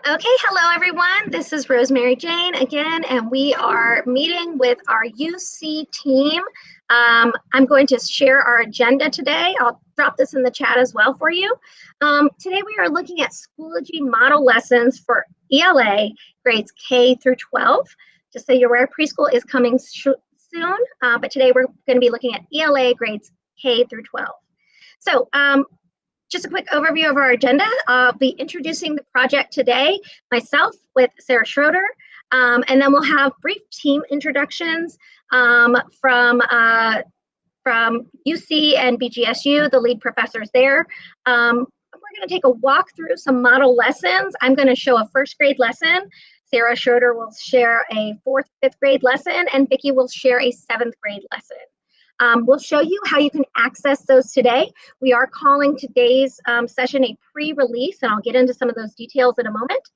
Okay, hello everyone. This is Rosemary Jane again, and we are meeting with our UC team. I'm going to share our agenda today. I'll drop this in the chat as well for you. Today we are looking at Schoology model lessons for ELA grades K through 12. Just so you're aware, preschool is coming soon, but today we're going to be looking at ELA grades K through 12. So just a quick overview of our agenda. I'll be introducing the project today, myself with Sarah Schroeder, and then we'll have brief team introductions from UC and BGSU, the lead professors there. We're going to take a walk through some model lessons. I'm going to show a first grade lesson. Sarah Schroeder will share a fourth, fifth grade lesson, and Vicki will share a seventh grade lesson. We'll show you how you can access those today. We are calling today's session a pre-release, and I'll get into some of those details in a moment.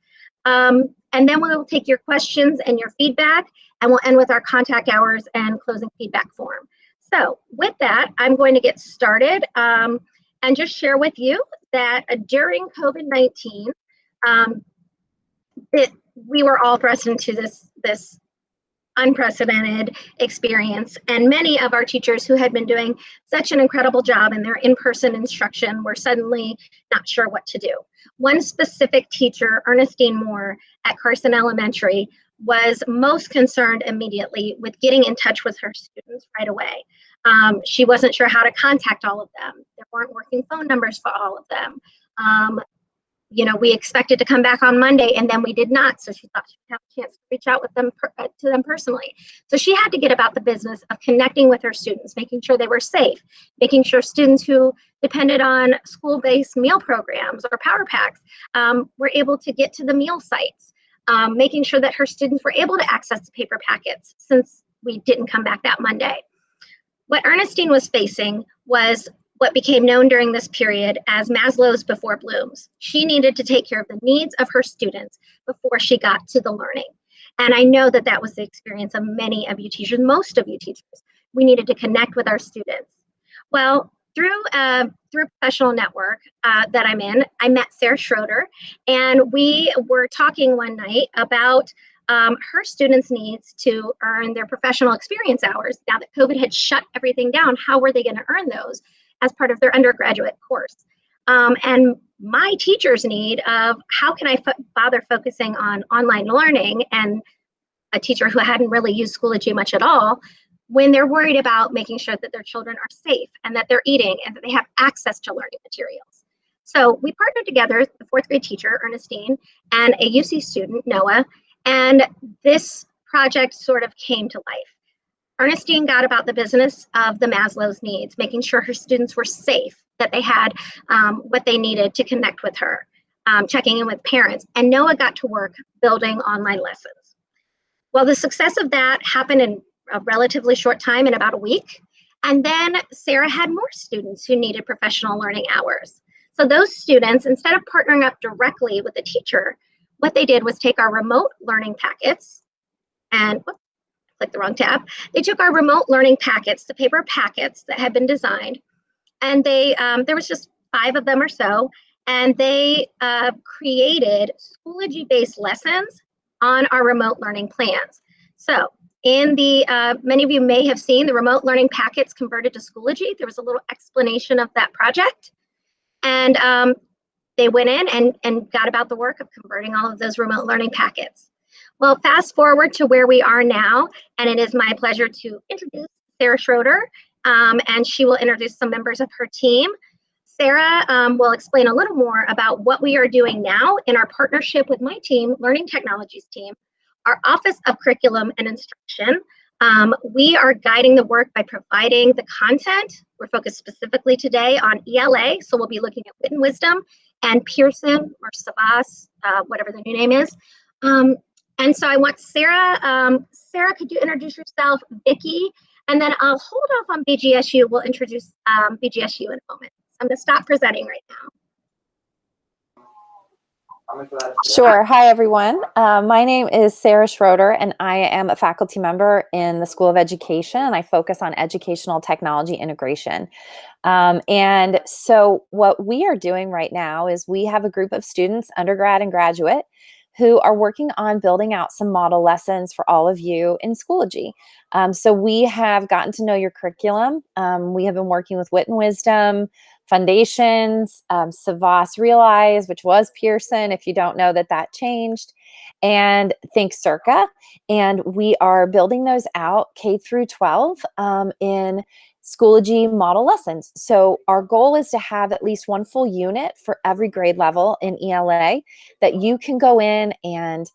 And then we'll take your questions and your feedback, and we'll end with our contact hours and closing feedback form. So with that, I'm going to get started and just share with you that during COVID-19, we were all thrust into this unprecedented experience, and many of our teachers who had been doing such an incredible job in their in-person instruction were suddenly not sure what to do. One specific teacher, Ernestine Moore at Carson Elementary, was most concerned immediately with getting in touch with her students right away. She wasn't sure how to contact all of them. There weren't working phone numbers for all of them. We expected to come back on Monday, and then we did not. So she thought she'd have a chance to reach out with them to them personally. So she had to get about the business of connecting with her students, making sure they were safe, making sure students who depended on school-based meal programs or Power Packs were able to get to the meal sites, making sure that her students were able to access the paper packets since we didn't come back that Monday. What Ernestine was facing was what became known during this period as Maslow's before Bloom's. She needed to take care of the needs of her students before she got to the learning. And I know that that was the experience of many of you teachers, most of you teachers. We needed to connect with our students. Well, through a professional network that I'm in, I met Sarah Schroeder, and we were talking one night about her students' needs to earn their professional experience hours. Now that COVID had shut everything down, how were they going to earn those as part of their undergraduate course? And my teacher's need of how can I bother focusing on online learning, and a teacher who hadn't really used Schoology much at all, when they're worried about making sure that their children are safe and that they're eating and that they have access to learning materials. So we partnered together, the fourth grade teacher, Ernestine, and a UC student, Noah, and this project sort of came to life. Ernestine got about the business of the Maslow's needs, making sure her students were safe, that they had what they needed to connect with her, checking in with parents, and Noah got to work building online lessons. Well, the success of that happened in a relatively short time, in about a week, and then Sarah had more students who needed professional learning hours. So those students, instead of partnering up directly with the teacher, what they did was take our remote learning packets and click the wrong tab. They took our remote learning packets, the paper packets that had been designed, and they there was just 5 of them or so, and they created Schoology-based lessons on our remote learning plans. So in the, many of you may have seen the remote learning packets converted to Schoology. There was a little explanation of that project, and they went in and got about the work of converting all of those remote learning packets. Well, fast forward to where we are now, and it is my pleasure to introduce Sarah Schroeder, and she will introduce some members of her team. Sarah will explain a little more about what we are doing now in our partnership with my team, Learning Technologies team, our Office of Curriculum and Instruction. We are guiding the work by providing the content. We're focused specifically today on ELA, so we'll be looking at Wit and Wisdom and Pearson or Savas, whatever the new name is. And so I want Sarah, Sarah, could you introduce yourself, Vicki, and then I'll hold off on BGSU. We'll introduce BGSU in a moment. I'm going to stop presenting right now. Sure. Hi, everyone. My name is Sarah Schroeder, and I am a faculty member in the School of Education, and I focus on educational technology integration. And so what we are doing right now is we have a group of students, undergrad and graduate, who are working on building out some model lessons for all of you in Schoology. So we have gotten to know your curriculum. We have been working with Wit and Wisdom, Foundations, Savas Realize, which was Pearson, if you don't know that that changed, and Think Circa. And we are building those out K through 12 in Schoology model lessons. So our goal is to have at least one full unit for every grade level in ELA that you can go in and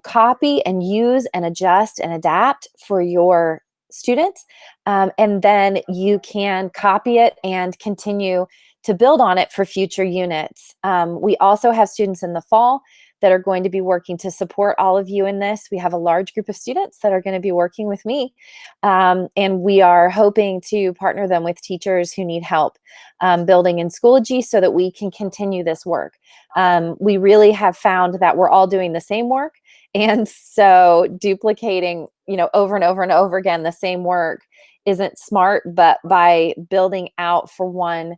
copy and use and adjust and adapt for your students. And then you can copy it and continue to build on it for future units. We also have students in the fall that are going to be working to support all of you in this. We have a large group of students that are going to be working with me. And we are hoping to partner them with teachers who need help building in Schoology so that we can continue this work. We really have found that we're all doing the same work. And so duplicating, over and over and over again, the same work isn't smart, but by building out for one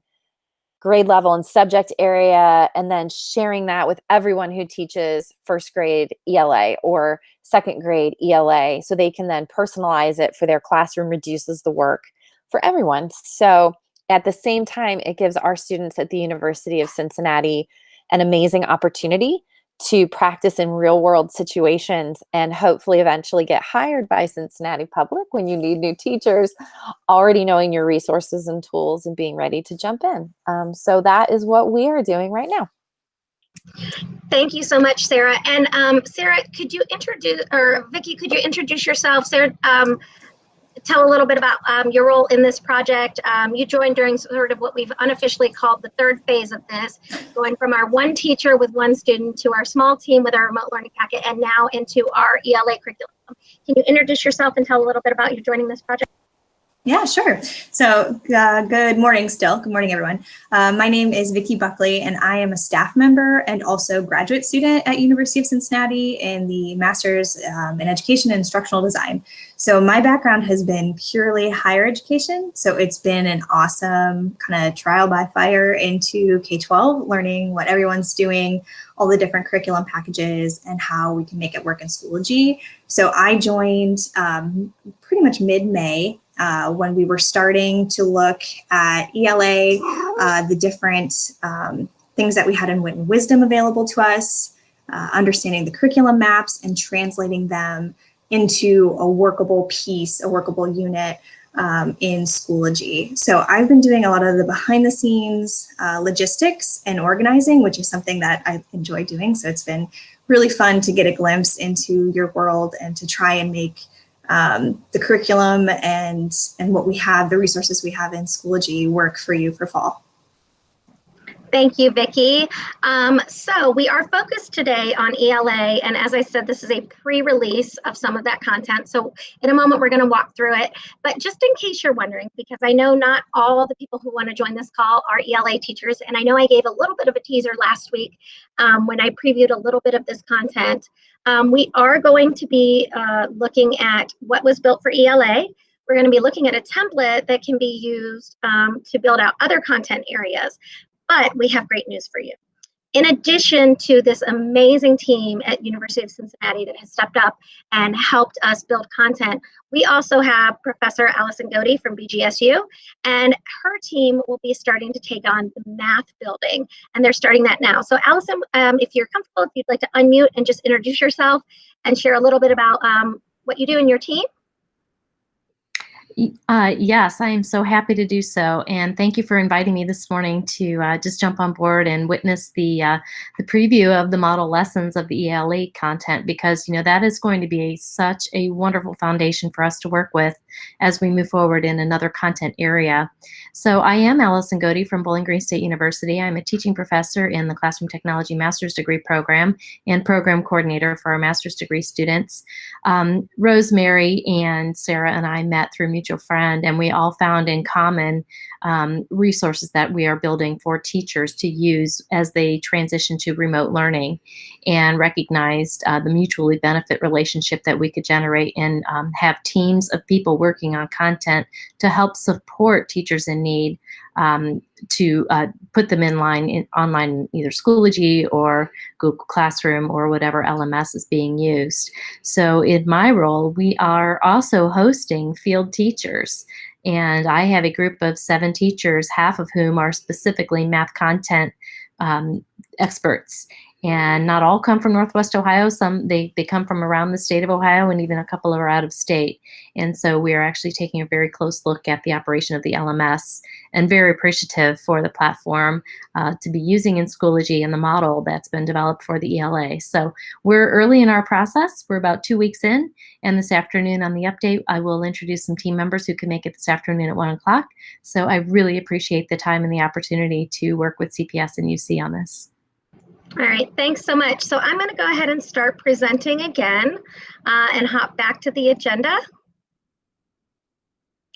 grade level and subject area, and then sharing that with everyone who teaches first grade ELA or second grade ELA, so they can then personalize it for their classroom, reduces the work for everyone. So at the same time, it gives our students at the University of Cincinnati an amazing opportunity to practice in real world situations and hopefully eventually get hired by Cincinnati Public when you need new teachers, already knowing your resources and tools and being ready to jump in. So that is what we are doing right now. Thank you so much, Sarah. And Sarah, could you introduce, or Vicki, could you introduce yourself? Sarah, tell a little bit about your role in this project. You joined during sort of what we've unofficially called the third phase of this, going from our one teacher with one student to our small team with our remote learning packet, and now into our ELA curriculum. Can you introduce yourself and tell a little bit about you joining this project? Yeah, sure. So good morning still. Good morning, everyone. My name is Vicki Buckley, and I am a staff member and also graduate student at University of Cincinnati in the Master's in Education and Instructional Design. So my background has been purely higher education. So it's been an awesome kind of trial by fire into K-12, learning what everyone's doing, all the different curriculum packages, and how we can make it work in Schoology. So I joined pretty much mid-May. When we were starting to look at ELA, the different things that we had in Wit and Wisdom available to us, understanding the curriculum maps and translating them into a workable piece, a workable unit in Schoology. So I've been doing a lot of the behind the scenes logistics and organizing, which is something that I enjoy doing. So it's been really fun to get a glimpse into your world and to try and make the curriculum and what we have, the resources we have in Schoology work for you for fall. Thank you, Vicki. So we are focused today on ELA, and as I said, this is a pre-release of some of that content. So in a moment, we're going to walk through it. But just in case you're wondering, because I know not all the people who want to join this call are ELA teachers, and I know I gave a little bit of a teaser last week when I previewed a little bit of this content. We are going to be looking at what was built for ELA. We're going to be looking at a template that can be used to build out other content areas. But we have great news for you. In addition to this amazing team at University of Cincinnati that has stepped up and helped us build content, we also have Professor Allison Godey from BGSU, and her team will be starting to take on the math building, and they're starting that now. So Allison, if you're comfortable, if you'd like to unmute and just introduce yourself and share a little bit about what you do in your team. Yes, I am so happy to do so, and thank you for inviting me this morning to just jump on board and witness the preview of the model lessons of the ELA content, because that is going to be such a wonderful foundation for us to work with as we move forward in another content area. So I am Allison Godey from Bowling Green State University. I'm a teaching professor in the Classroom Technology Master's Degree program and program coordinator for our master's degree students. Rosemary and Sarah and I met through a mutual friend, and we all found in common resources that we are building for teachers to use as they transition to remote learning, and recognized the mutually benefit relationship that we could generate and have teams of people working on content to help support teachers in need to put them online in either Schoology or Google Classroom or whatever LMS is being used. So in my role, we are also hosting field teachers. And I have a group of 7 teachers, half of whom are specifically math content experts. And not all come from Northwest Ohio. Some they come from around the state of Ohio, and even a couple are out of state. And so we are actually taking a very close look at the operation of the LMS, and very appreciative for the platform to be using in Schoology and the model that's been developed for the ELA. So we're early in our process. We're about 2 weeks in, and this afternoon on the update, I will introduce some team members who can make it this afternoon at 1 o'clock. So I really appreciate the time and the opportunity to work with CPS and UC on this. All right, thanks so much. So I'm going to go ahead and start presenting again and hop back to the agenda.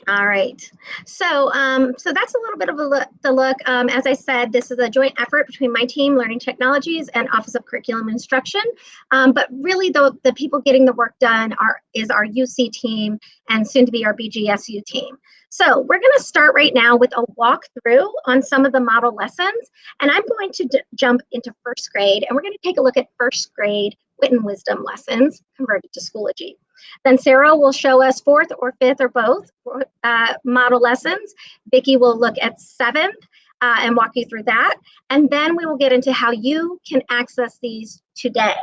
All right, so that's a little bit of the look. As I said, this is a joint effort between my team, Learning Technologies, and Office of Curriculum and Instruction. But really, the people getting the work done is our UC team and soon to be our BGSU team. So we're going to start right now with a walkthrough on some of the model lessons, and I'm going to jump into first grade, and we're going to take a look at first grade wit and wisdom lessons converted to Schoology. Then Sarah will show us 4th or 5th or both model lessons. Vicki will look at 7th and walk you through that. And then we will get into how you can access these today.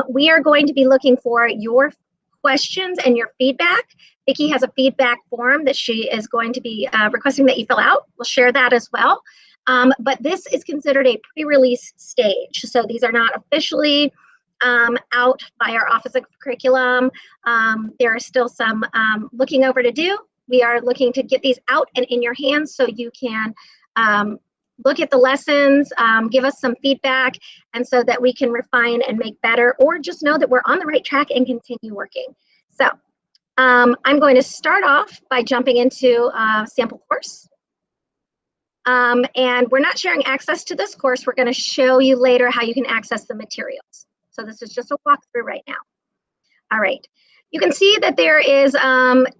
We are going to be looking for your questions and your feedback. Vicki has a feedback form that she is going to be requesting that you fill out. We'll share that as well. But this is considered a pre-release stage. So these are not officially out by our Office of Curriculum. There are still some looking over to do. We are looking to get these out and in your hands so you can look at the lessons, give us some feedback, and so that we can refine and make better, or just know that we're on the right track and continue working. So I'm going to start off by jumping into sample course. And we're not sharing access to this course. We're going to show you later how you can access the materials. So this is just a walkthrough right now. All right. You can see that there is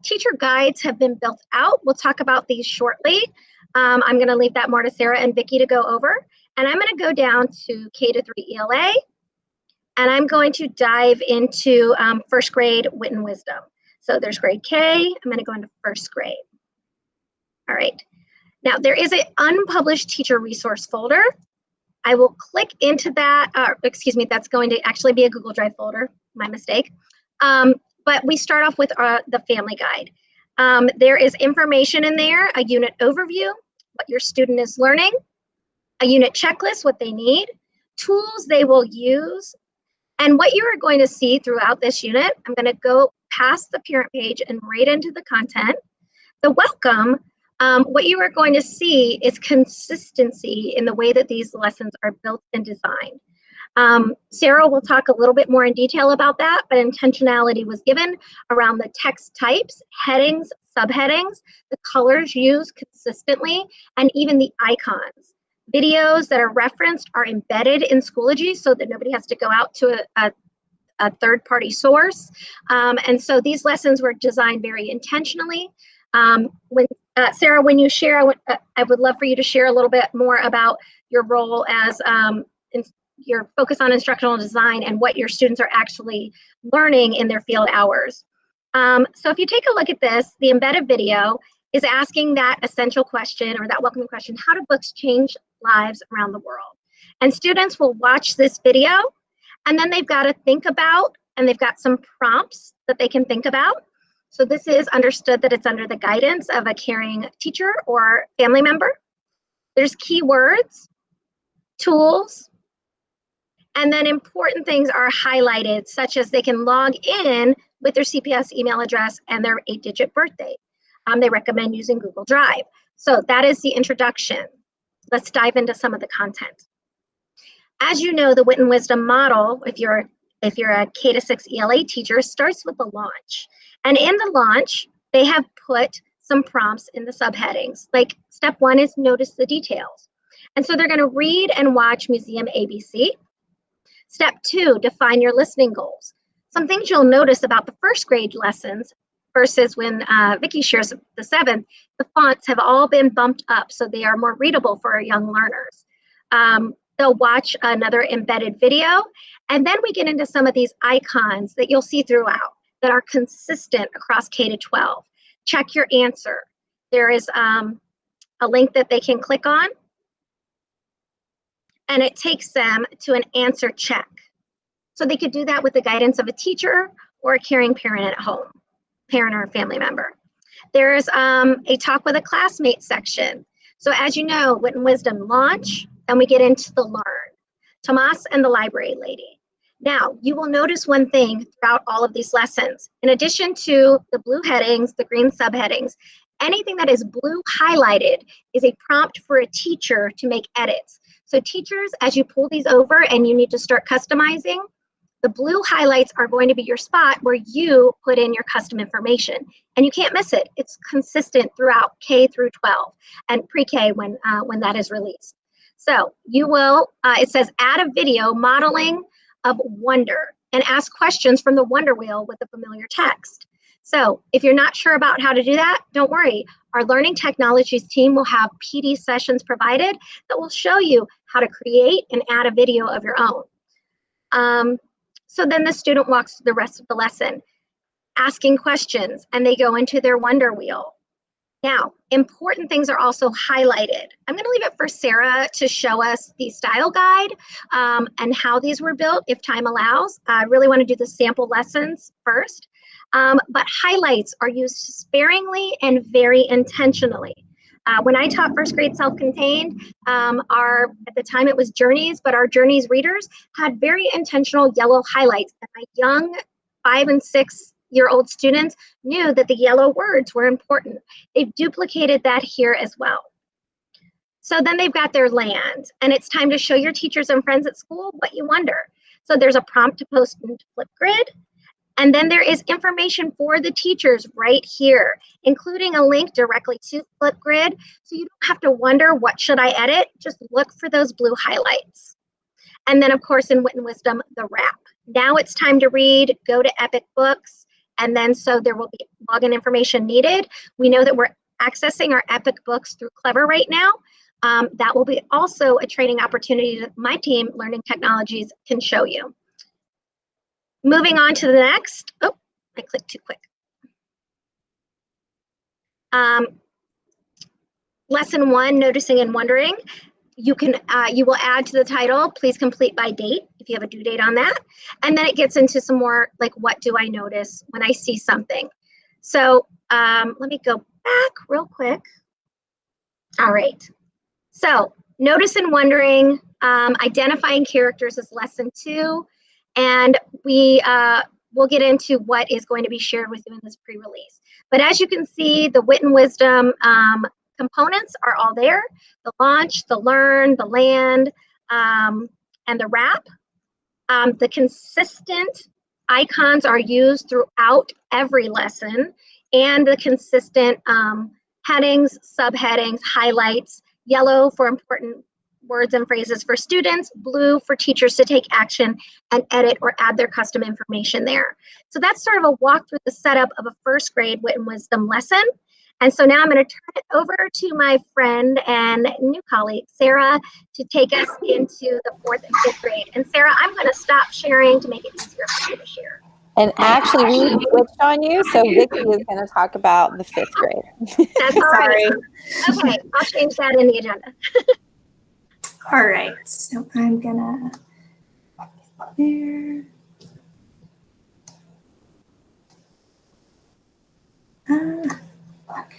teacher guides have been built out. We'll talk about these shortly. I'm going to leave that more to Sarah and Vicki to go over. And I'm going to go down to K-3 ELA. And I'm going to dive into first grade wit and wisdom. So there's grade K. I'm going to go into first grade. All right. Now there is an unpublished teacher resource folder. I will click into that, excuse me, that's going to actually be a Google Drive folder, my mistake. But we start off with the family guide. There is information in there, a unit overview, what your student is learning, a unit checklist, what they need, tools they will use, and what you are going to see throughout this unit. I'm going to go past the parent page and right into the content. The welcome. What you are going to see is consistency in the way that these lessons are built and designed. Sarah will talk a little bit more in detail about that, but intentionality was given around the text types, headings, subheadings, the colors used consistently, and even the icons. Videos that are referenced are embedded in Schoology so that nobody has to go out to a third-party source. And so these lessons were designed very intentionally. Sarah, when you share, I would love for you to share a little bit more about your role as your focus on instructional design and what your students are actually learning in their field hours. So if you take a look at this, the embedded video is asking that essential question or that welcoming question, how do books change lives around the world? And students will watch this video, and then they've got to think about, and they've got some prompts that they can think about. So this is understood that it's under the guidance of a caring teacher or family member. There's keywords, tools, and then important things are highlighted, such as they can log in with their CPS email address and their 8-digit birthday. They recommend using Google Drive. So that is the introduction. Let's dive into some of the content. As you know, the Wit and Wisdom model, if you're a K-6 ELA teacher, starts with the launch. And in the launch, they have put some prompts in the subheadings. Like step 1 is notice the details. And so they're going to read and watch Museum ABC. Step 2, define your listening goals. Some things you'll notice about the first grade lessons versus when Vicki shares the 7th, the fonts have all been bumped up so they are more readable for our young learners. They'll watch another embedded video, and then we get into some of these icons that you'll see throughout that are consistent across K-12. Check your answer. There is a link that they can click on, and it takes them to an answer check. So they could do that with the guidance of a teacher or a caring parent at home, parent or family member. There's a talk with a classmate section. So as you know, Wit and Wisdom launch, then we get into the learn. Tomas and the library lady. Now, you will notice one thing throughout all of these lessons. In addition to the blue headings, the green subheadings, anything that is blue highlighted is a prompt for a teacher to make edits. So teachers, as you pull these over and you need to start customizing, the blue highlights are going to be your spot where you put in your custom information. And you can't miss it. It's consistent throughout K through 12 and pre-K when that is released. So you will, it says add a video modeling of wonder and ask questions from the wonder wheel with a familiar text. So if you're not sure about how to do that, don't worry. Our learning technologies team will have PD sessions provided that will show you how to create and add a video of your own. So then the student walks through the rest of the lesson, asking questions, and they go into their wonder wheel. Now, important things are also highlighted. I'm going to leave it for Sarah to show us the style guide and how these were built, if time allows. I really want to do the sample lessons first. But highlights are used sparingly and very intentionally. When I taught first grade self-contained, at the time it was Journeys, but our Journeys readers had very intentional yellow highlights. And my young 5- and 6-year-old students knew that the yellow words were important. They've duplicated that here as well. So then they've got their land, and it's time to show your teachers and friends at school what you wonder. So there's a prompt to post into Flipgrid. And then there is information for the teachers right here, including a link directly to Flipgrid. So you don't have to wonder, what should I edit? Just look for those blue highlights. And then, of course, in Wit and Wisdom, the wrap. Now it's time to read, go to Epic Books, and then so there will be login information needed. We know that we're accessing our Epic Books through Clever right now. That will be also a training opportunity that my team, Learning Technologies, can show you. Moving on to the next. Oh, I clicked too quick. Lesson 1, noticing and wondering. You will add to the title, please complete by date, if you have a due date on that. And then it gets into some more like, what do I notice when I see something? So let me go back real quick. All right. So notice and wondering, identifying characters is lesson 2. And we'll get into what is going to be shared with you in this pre-release. But as you can see, the Wit and Wisdom components are all there. The launch, the learn, the land, and the wrap. The consistent icons are used throughout every lesson, and the consistent headings, subheadings, highlights, yellow for important words and phrases for students, blue for teachers to take action and edit or add their custom information there. So that's sort of a walk through the setup of a first grade Wit and Wisdom lesson. And so now I'm going to turn it over to my friend and new colleague, Sarah, to take us into the 4th and 5th grade. And Sarah, I'm going to stop sharing to make it easier for you to share. And actually, we switched on you, so Vicki is going to talk about the 5th grade. That's all right. Okay, I'll change that in the agenda. All right, so I'm gonna there. Okay.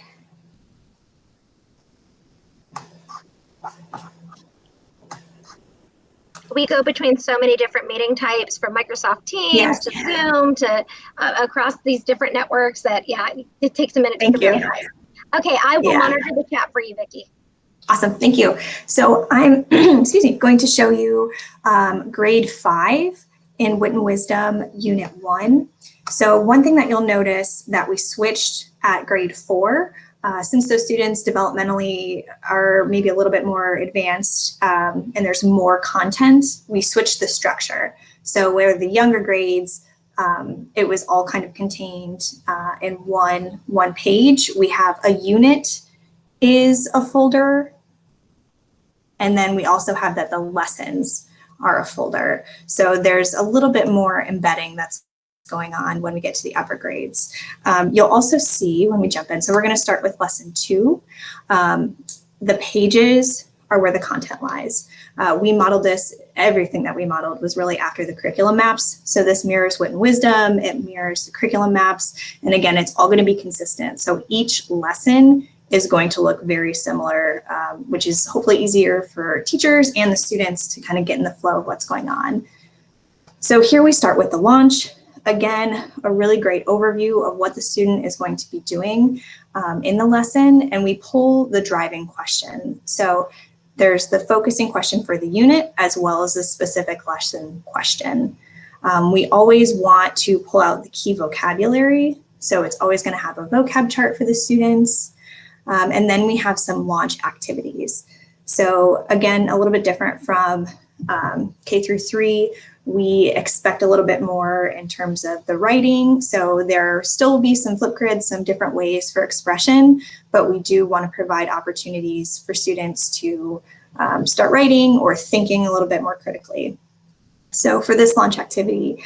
we go between so many different meeting types, from Microsoft Teams Yes. to Zoom to across these different networks, that it takes a minute to familiarize. Okay, I will monitor the chat for you, Vicki. Awesome, thank you. So I'm, excuse me, going to show you grade 5 in Wit and Wisdom Unit 1. So one thing that you'll notice that we switched at grade 4, since those students developmentally are maybe a little bit more advanced and there's more content, we switched the structure. So where the younger grades, it was all kind of contained in one page. We have a unit is a folder, and then we also have that the lessons are a folder. So there's a little bit more embedding that's going on when we get to the upper grades. You'll also see when we jump in, so we're going to start with lesson 2. The pages are where the content lies. We modeled this, everything that we modeled was really after the curriculum maps. So this mirrors Wit and Wisdom, it mirrors the curriculum maps, and again, it's all going to be consistent. So each lesson is going to look very similar, which is hopefully easier for teachers and the students to kind of get in the flow of what's going on. So here we start with the launch. Again, a really great overview of what the student is going to be doing in the lesson, and we pull the driving question. So there's the focusing question for the unit as well as the specific lesson question. We always want to pull out the key vocabulary. So it's always going to have a vocab chart for the students. And then we have some launch activities. So again, a little bit different from K through 3. We expect a little bit more in terms of the writing. So there still will be some Flipgrid, some different ways for expression, but we do want to provide opportunities for students to start writing or thinking a little bit more critically. So for this launch activity,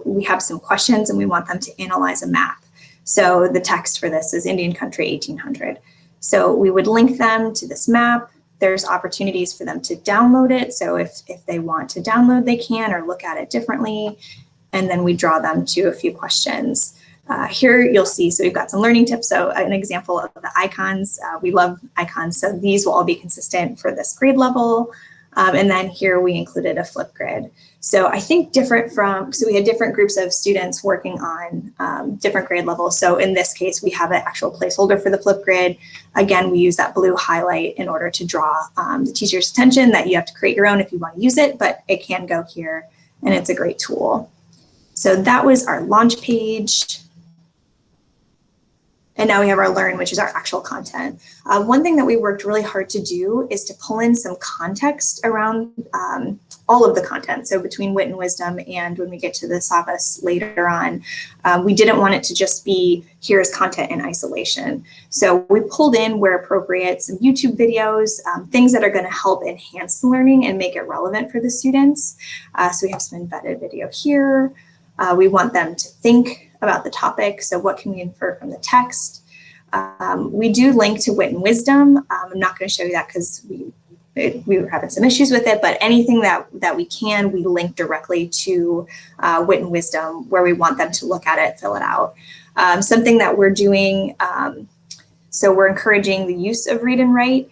we have some questions and we want them to analyze a map. So the text for this is Indian Country 1800. So we would link them to this map. There's opportunities for them to download it. So if they want to download, they can, or look at it differently. And then we draw them to a few questions. Here you'll see, so we've got some learning tips. So an example of the icons, we love icons. So these will all be consistent for this grade level. And then here we included a Flipgrid. So I think so we had different groups of students working on different grade levels. So in this case, we have an actual placeholder for the Flipgrid. Again, we use that blue highlight in order to draw the teacher's attention that you have to create your own if you want to use it, but it can go here and it's a great tool. So that was our launch page. And now we have our learn, which is our actual content. One thing that we worked really hard to do is to pull in some context around all of the content. So between Wit and Wisdom and when we get to the Savas later on, we didn't want it to just be here's content in isolation. So we pulled in where appropriate some YouTube videos, things that are going to help enhance the learning and make it relevant for the students. So we have some embedded video here. We want them to think about the topic. So what can we infer from the text? We do link to Wit and Wisdom. I'm not going to show you that because we were having some issues with it, but anything that we can, we link directly to Wit and Wisdom where we want them to look at it, fill it out. Something that we're doing, so we're encouraging the use of read and write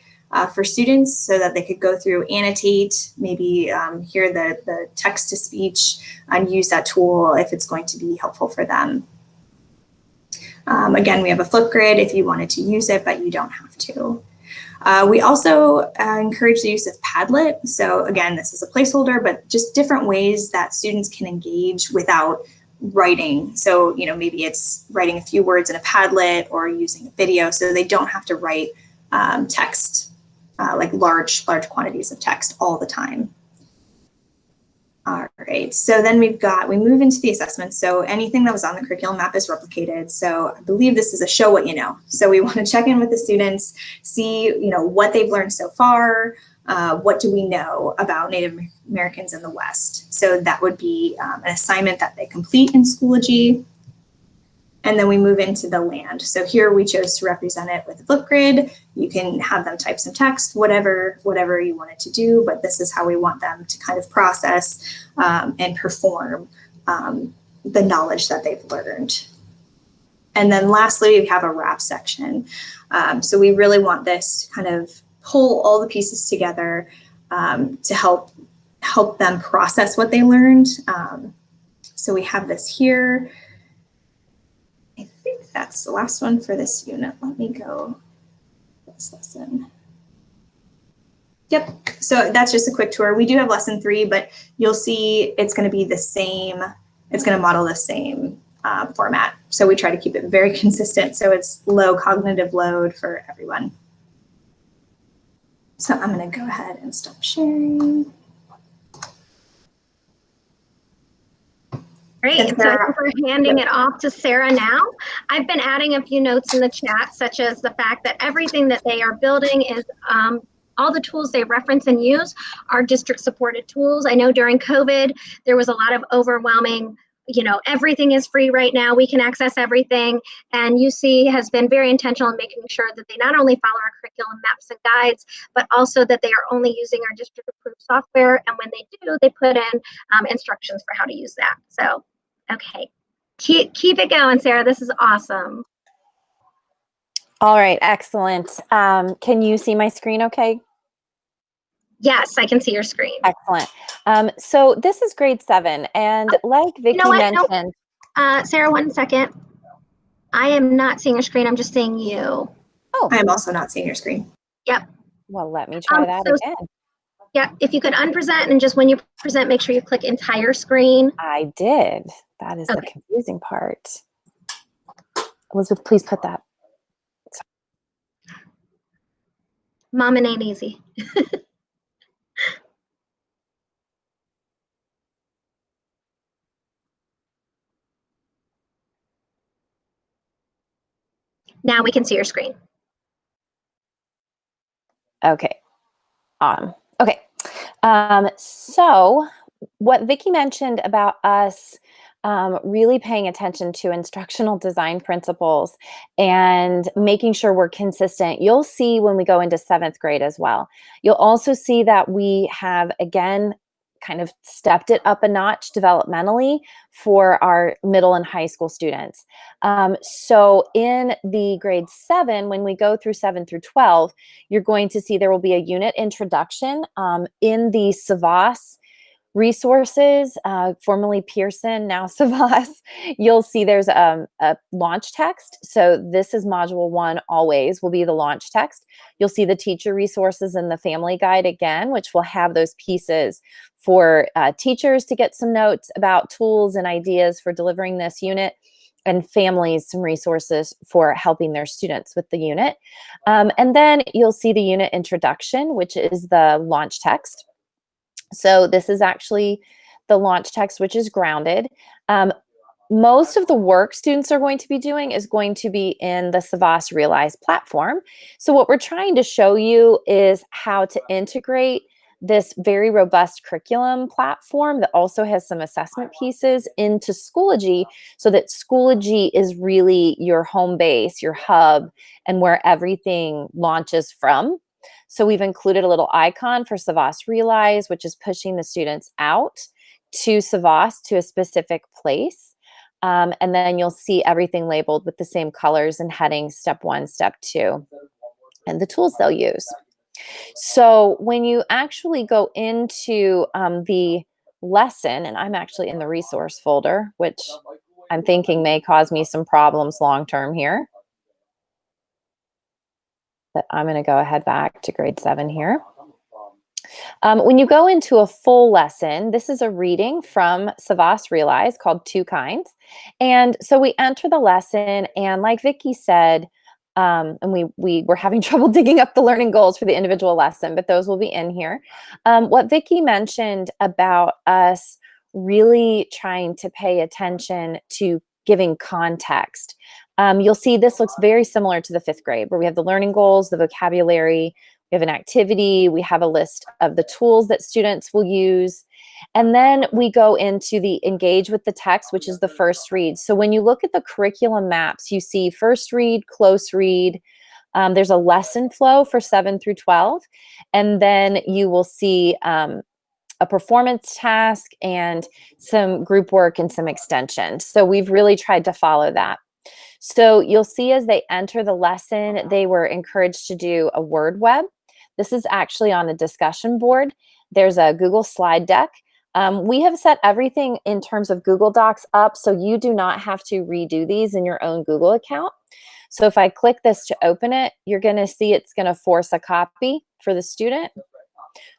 for students so that they could go through, annotate, maybe hear the text to speech and use that tool if it's going to be helpful for them. Again, we have a Flipgrid if you wanted to use it, but you don't have to. We also encourage the use of Padlet. So again, this is a placeholder, but just different ways that students can engage without writing. So, maybe it's writing a few words in a Padlet or using a video so they don't have to write text, like large quantities of text all the time. All right, so then we move into the assessment. So anything that was on the curriculum map is replicated. So I believe this is a show what you know. So we want to check in with the students, see what they've learned so far, what do we know about Native Americans in the West. So that would be an assignment that they complete in Schoology. And then we move into the land. So here we chose to represent it with a Flipgrid. You can have them type some text, whatever you wanted to do, but this is how we want them to kind of process and perform the knowledge that they've learned. And then lastly, we have a wrap section. So we really want this to kind of pull all the pieces together to help help them process what they learned. So we have this here. I think that's the last one for this unit. Let me go this lesson. Yep, so that's just a quick tour. We do have lesson 3, but you'll see it's going to be the same. It's going to model the same format. So we try to keep it very consistent so it's low cognitive load for everyone. So I'm going to go ahead and stop sharing. Great, so I think we're handing it off to Sarah now. I've been adding a few notes in the chat, such as the fact that everything that they are building is all the tools they reference and use are district supported tools. I know during COVID, there was a lot of overwhelming, everything is free right now. We can access everything. And UC has been very intentional in making sure that they not only follow our curriculum maps and guides, but also that they are only using our district approved software. And when they do, they put in instructions for how to use that. So, okay, keep it going, Sarah. This is awesome. All right, excellent. Can you see my screen okay? Yes, I can see your screen. Excellent. So this is grade 7, and like Vicki mentioned. No. Sarah, 1 second. I am not seeing your screen. I'm just seeing you. Oh. I am also not seeing your screen. Yep. Well, let me try that again. Yeah, if you could unpresent and just when you present, make sure you click entire screen. I did. That is the confusing part. Elizabeth, please put that. Mom, it ain't easy. Now we can see your screen. Okay. Okay. So what Vicki mentioned about us really paying attention to instructional design principles and making sure we're consistent, you'll see when we go into 7th grade as well. You'll also see that we have, again, kind of stepped it up a notch developmentally for our middle and high school students. So in the grade 7, when we go through 7 through 12, you're going to see there will be a unit introduction in the Savas resources, formerly Pearson, now Savas. You'll see there's a launch text. So this is module 1 always will be the launch text. You'll see the teacher resources and the family guide again, which will have those pieces for teachers to get some notes about tools and ideas for delivering this unit, and families some resources for helping their students with the unit. And then you'll see the unit introduction, which is the launch text. So this is actually the launch text, which is grounded. Most of the work students are going to be doing is going to be in the Savas Realize platform. So what we're trying to show you is how to integrate this very robust curriculum platform that also has some assessment pieces into Schoology, so that Schoology is really your home base, your hub, and where everything launches from. So we've included a little icon for Savas Realize, which is pushing the students out to Savas, to a specific place. And then you'll see everything labeled with the same colors and headings, step 1, step 2, and the tools they'll use. So when you actually go into the lesson, and I'm actually in the resource folder, which I'm thinking may cause me some problems long-term here. But I'm going to go ahead back to grade 7 here. When you go into a full lesson, this is a reading from Savas Realize called Two Kinds. And so we enter the lesson, and like Vicki said, and we were having trouble digging up the learning goals for the individual lesson, but those will be in here. What Vicki mentioned about us really trying to pay attention to giving context. You'll see this looks very similar to the 5th grade, where we have the learning goals, the vocabulary, we have an activity, we have a list of the tools that students will use, and then we go into the engage with the text, which is the first read. So when you look at the curriculum maps, you see first read, close read, there's a lesson flow for 7 through 12, and then you will see a performance task and some group work and some extensions. So we've really tried to follow that. So you'll see as they enter the lesson, they were encouraged to do a word web. This is actually on a discussion board there's a Google slide deck. We have set everything in terms of Google Docs up, so you do not have to redo these in your own Google account. So if I click this to open it, you're going to see it's going to force a copy for the student.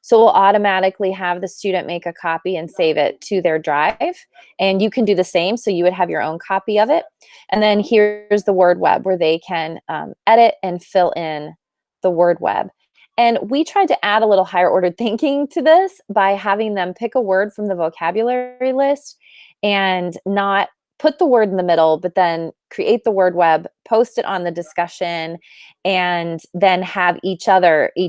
So we'll automatically have the student make a copy and save it to their drive. And you can do the same, so you would have your own copy of it. And then here's the word web where they can edit and fill in the word web. And we tried to add a little higher ordered thinking to this by having them pick a word from the vocabulary list and not put the word in the middle, but then create the word web, post it on the discussion, and then have each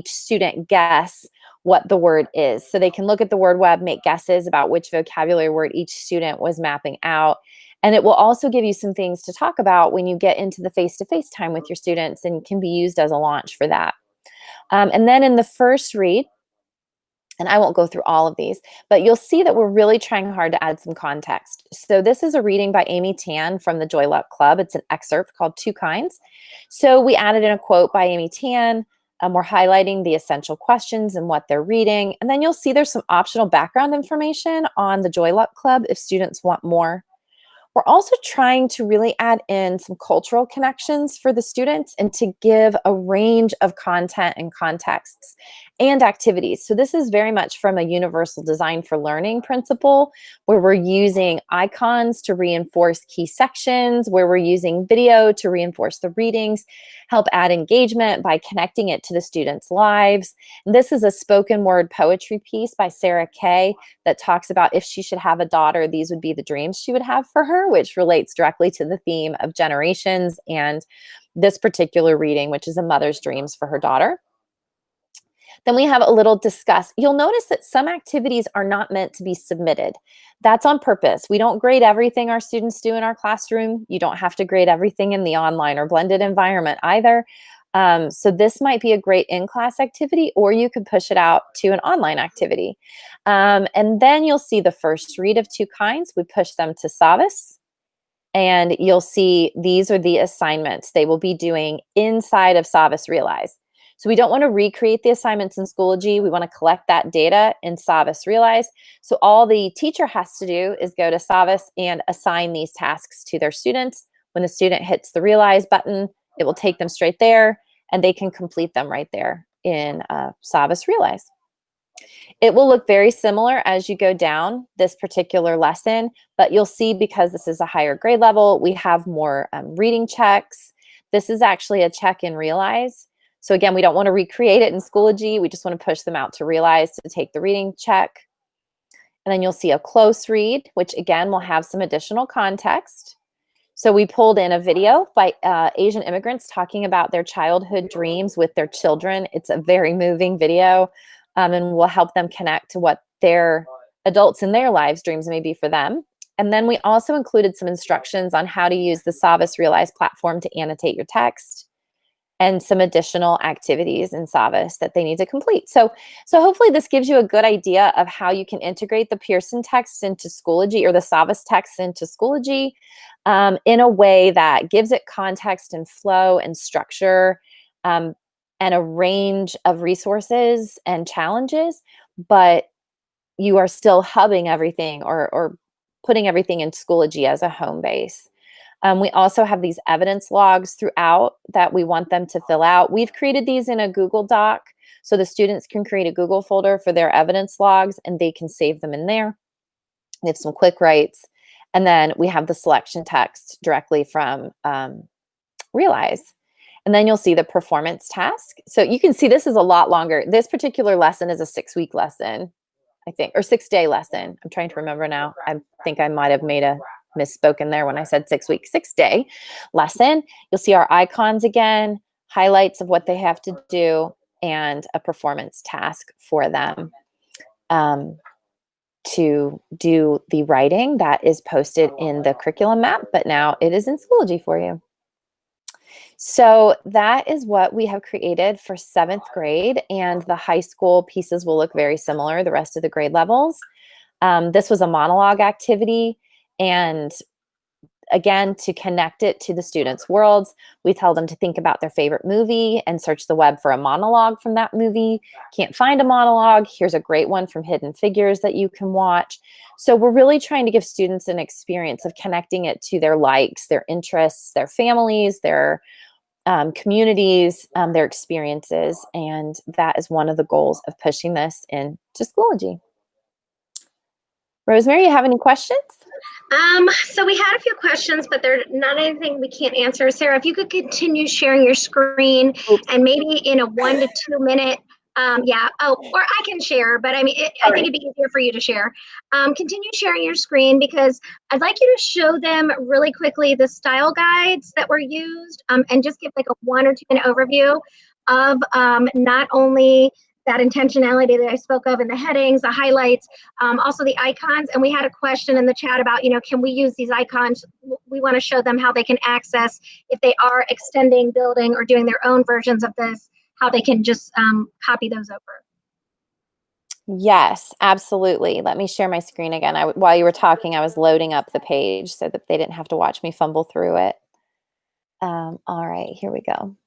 student guess what the word is. So they can look at the word web, make guesses about which vocabulary word each student was mapping out. And it will also give you some things to talk about when you get into the face-to-face time with your students, and can be used as a launch for that. And then in the first read, and I won't go through all of these, but you'll see that we're really trying hard to add some context. So this is a reading by Amy Tan from the Joy Luck Club. It's an excerpt called Two Kinds. So we added in a quote by Amy Tan. We're highlighting the essential questions and what they're reading. And then you'll see there's some optional background information on the Joy Luck Club if students want more. We're also trying to really add in some cultural connections for the students and to give a range of content and contexts and activities. So this is very much from a universal design for learning principle, where we're using icons to reinforce key sections, where we're using video to reinforce the readings, help add engagement by connecting it to the students' lives. And this is a spoken word poetry piece by Sarah Kay that talks about if she should have a daughter, these would be the dreams she would have for her, which relates directly to the theme of generations and this particular reading, which is a mother's dreams for her daughter. Then we have a little discuss. You'll notice that some activities are not meant to be submitted. That's on purpose. We don't grade everything our students do in our classroom. You don't have to grade everything in the online or blended environment either. So this might be a great in-class activity, or you could push it out to an online activity. And then you'll see the first read of Two Kinds. We push them to Savvis. And you'll see these are the assignments they will be doing inside of Savvis Realize. So we don't want to recreate the assignments in Schoology. We want to collect that data in Savvis Realize. So all the teacher has to do is go to Savvis and assign these tasks to their students. When the student hits the Realize button, it will take them straight there, and they can complete them right there in Savvis Realize. It will look very similar as you go down this particular lesson, but you'll see because this is a higher grade level, we have more reading checks. This is actually a check in Realize. So again, we don't want to recreate it in Schoology. We just want to push them out to Realize to take the reading check. And then you'll see a close read, which again will have some additional context. So we pulled in a video by Asian immigrants talking about their childhood dreams with their children. It's a very moving video, and will help them connect to what their adults in their lives' dreams may be for them. And then we also included some instructions on how to use the Savvis Realize platform to annotate your text, and some additional activities in Savvis that they need to complete. So hopefully this gives you a good idea of how you can integrate the Pearson text into Schoology, or the Savvis text into Schoology, in a way that gives it context and flow and structure, and a range of resources and challenges, but you are still hubbing everything or putting everything in Schoology as a home base. We also have these evidence logs throughout that we want them to fill out. We've created these in a Google Doc, so the students can create a Google folder for their evidence logs, and they can save them in there. We have some quick writes, and then we have the selection text directly from Realize. And then you'll see the performance task. So you can see this is a lot longer. This particular lesson is a 6-week lesson, I think, or 6-day lesson. I'm trying to remember now. I think I might have made a misspoken there when I said 6-week, 6-day lesson. You'll see our icons again, highlights of what they have to do, and a performance task for them to do the writing that is posted in the curriculum map, but now it is in Schoology for you. So that is what we have created for 7th grade, and the high school pieces will look very similar, the rest of the grade levels. This was a monologue activity, and again, to connect it to the students' worlds, we tell them to think about their favorite movie and search the web for a monologue from that movie. Can't find a monologue? Here's a great one from Hidden Figures that you can watch. So we're really trying to give students an experience of connecting it to their likes, their interests, their families, their communities, their experiences. And that is one of the goals of pushing this into Schoology. Rosemary, you have any questions? So we had a few questions, but they're not anything we can't answer. Sarah, if you could continue sharing your screen. Oops. And maybe in a 1 to 2 minute, yeah, oh, or I can share, but I mean, I think it'd be easier for you to share. Continue sharing your screen because I'd like you to show them really quickly the style guides that were used and just give like a 1 or 2 minute overview of not only that intentionality that I spoke of in the headings, the highlights, also the icons. And we had a question in the chat about, can we use these icons? We want to show them how they can access if they are extending, building, or doing their own versions of this, how they can just copy those over. Yes, absolutely. Let me share my screen again. While you were talking, I was loading up the page so that they didn't have to watch me fumble through it. All right, here we go.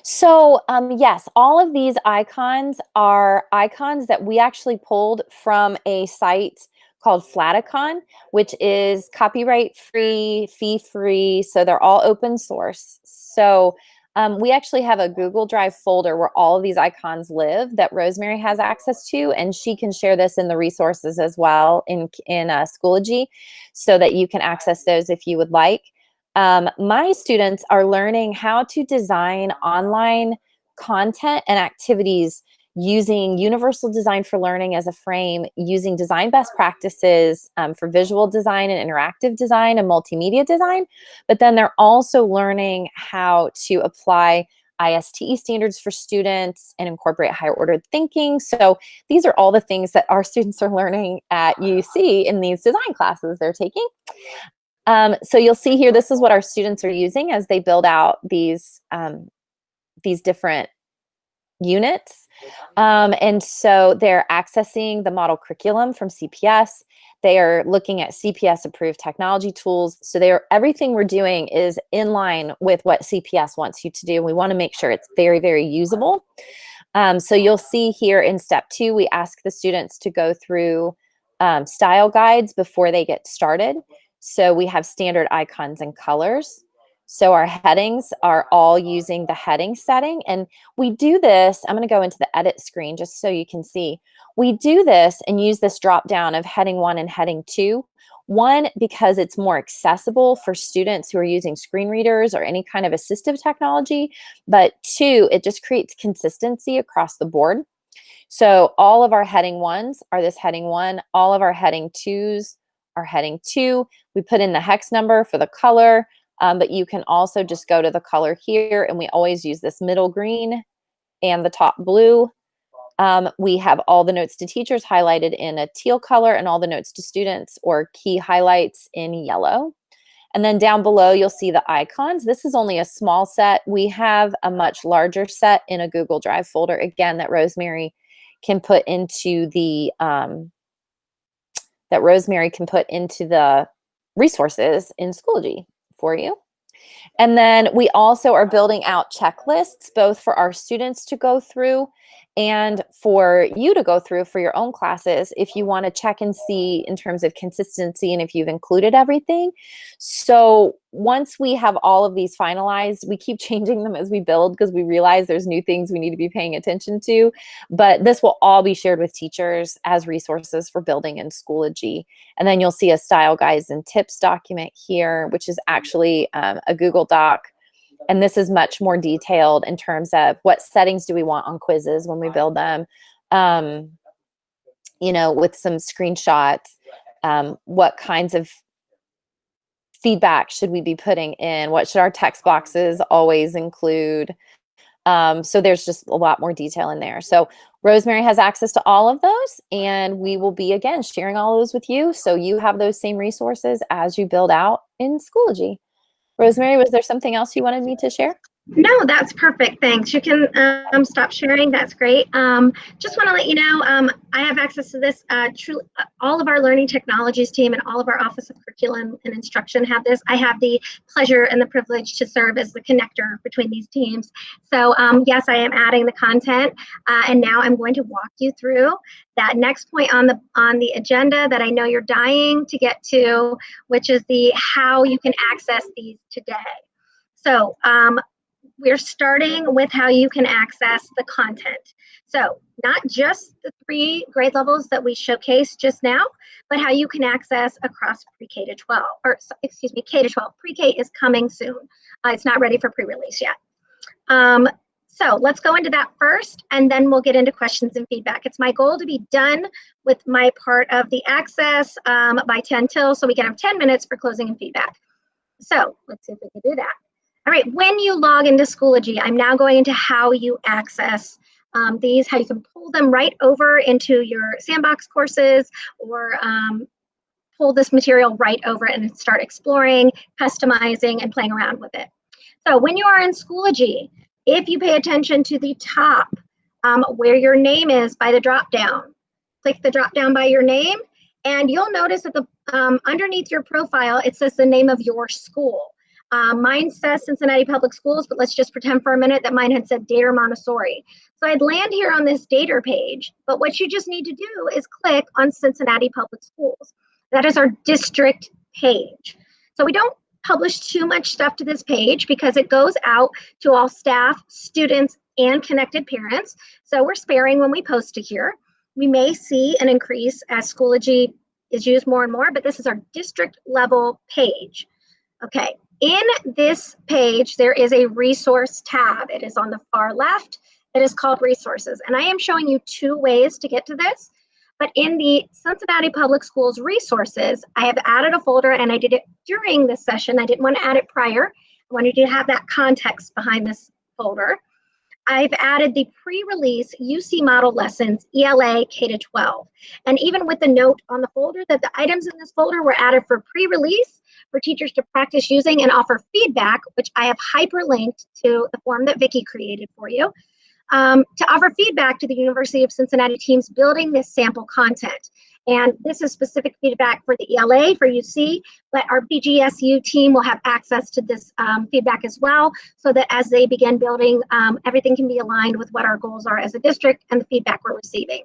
So yes, all of these icons are icons that we actually pulled from a site called Flaticon, which is copyright free, fee free. So they're all open source. So we actually have a Google Drive folder where all of these icons live that Rosemary has access to, and she can share this in the resources as well in Schoology so that you can access those if you would like. My students are learning how to design online content and activities using universal design for learning as a frame, using design best practices for visual design and interactive design and multimedia design. But then they're also learning how to apply ISTE standards for students and incorporate higher ordered thinking. So these are all the things that our students are learning at UC in these design classes they're taking. So you'll see here, this is what our students are using as they build out these different units. And so they're accessing the model curriculum from CPS. They are looking at CPS approved technology tools. So everything we're doing is in line with what CPS wants you to do. We want to make sure it's very, very usable. So you'll see here in step 2, we ask the students to go through style guides before they get started. So we have standard icons and colors. So our headings are all using the heading setting. And we do this, I'm going to go into the edit screen just so you can see. We do this and use this drop down of heading 1 and heading 2. 1, because it's more accessible for students who are using screen readers or any kind of assistive technology. But 2, it just creates consistency across the board. So all of our heading 1s are this heading 1. All of our heading 2s are heading 2. We put in the hex number for the color, but you can also just go to the color here, and we always use this middle green and the top blue. We have all the notes to teachers highlighted in a teal color and all the notes to students or key highlights in yellow. And then down below, you'll see the icons. This is only a small set. We have a much larger set in a Google Drive folder, again, that Rosemary can put into the resources in Schoology for you. And then we also are building out checklists, both for our students to go through and for you to go through for your own classes if you want to check and see in terms of consistency and if you've included everything. So once we have all of these finalized, we keep changing them as we build because we realize there's new things we need to be paying attention to. But this will all be shared with teachers as resources for building in Schoology. And then you'll see a style guides and tips document here, which is actually a Google Doc. And this is much more detailed in terms of what settings do we want on quizzes when we build them, with some screenshots, what kinds of feedback should we be putting in, what should our text boxes always include. So there's just a lot more detail in there. So Rosemary has access to all of those, and we will be, again, sharing all of those with you. So you have those same resources as you build out in Schoology. Rosemary, was there something else you wanted me to share? No, that's perfect. Thanks. You can stop sharing. That's great. Just want to let you know, I have access to this. All of our learning technologies team and all of our Office of Curriculum and Instruction have this. I have the pleasure and the privilege to serve as the connector between these teams. So yes, I am adding the content, and now I'm going to walk you through that next point on the agenda that I know you're dying to get to, which is the how you can access these today. So we're starting with how you can access the content. So not just the 3 grade levels that we showcased just now, but how you can access across pre-K to 12, or excuse me, K to 12. Pre-K is coming soon. It's not ready for pre-release yet. So let's go into that first, and then we'll get into questions and feedback. It's my goal to be done with my part of the access by 10 till, so we can have 10 minutes for closing and feedback. So let's see if we can do that. All right, when you log into Schoology, I'm now going into how you access these, how you can pull them right over into your sandbox courses, or pull this material right over and start exploring, customizing, and playing around with it. So when you are in Schoology, if you pay attention to the top where your name is by the drop down, click the drop down by your name, and you'll notice that the underneath your profile, it says the name of your school. Mine says Cincinnati Public Schools, but let's just pretend for a minute that mine had said Dater Montessori. So I'd land here on this Dater page, but what you just need to do is click on Cincinnati Public Schools. That is our district page. So we don't publish too much stuff to this page because it goes out to all staff, students, and connected parents. So we're sparing when we post to here. We may see an increase as Schoology is used more and more, but this is our district level page. Okay. In this page, there is a resource tab. It is on the far left. It is called resources. And I am showing you 2 ways to get to this. But in the Cincinnati Public Schools resources, I have added a folder, and I did it during this session. I didn't want to add it prior. I wanted you to have that context behind this folder. I've added the pre-release UC model lessons, ELA K-12. And even with the note on the folder that the items in this folder were added for pre-release for teachers to practice using and offer feedback, which I have hyperlinked to the form that Vicki created for you, to offer feedback to the University of Cincinnati teams building this sample content. And this is specific feedback for the ELA, for UC, but our BGSU team will have access to this feedback as well, so that as they begin building, everything can be aligned with what our goals are as a district and the feedback we're receiving.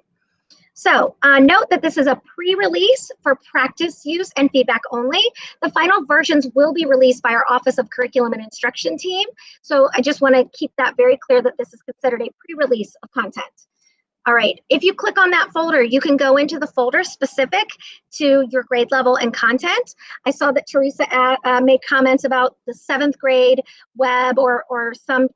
So note that this is a pre-release for practice use and feedback only. The final versions will be released by our Office of Curriculum and Instruction team. So I just want to keep that very clear that this is considered a pre-release of content. All right, if you click on that folder, you can go into the folder specific to your grade level and content. I saw that Teresa made comments about the 7th grade web or some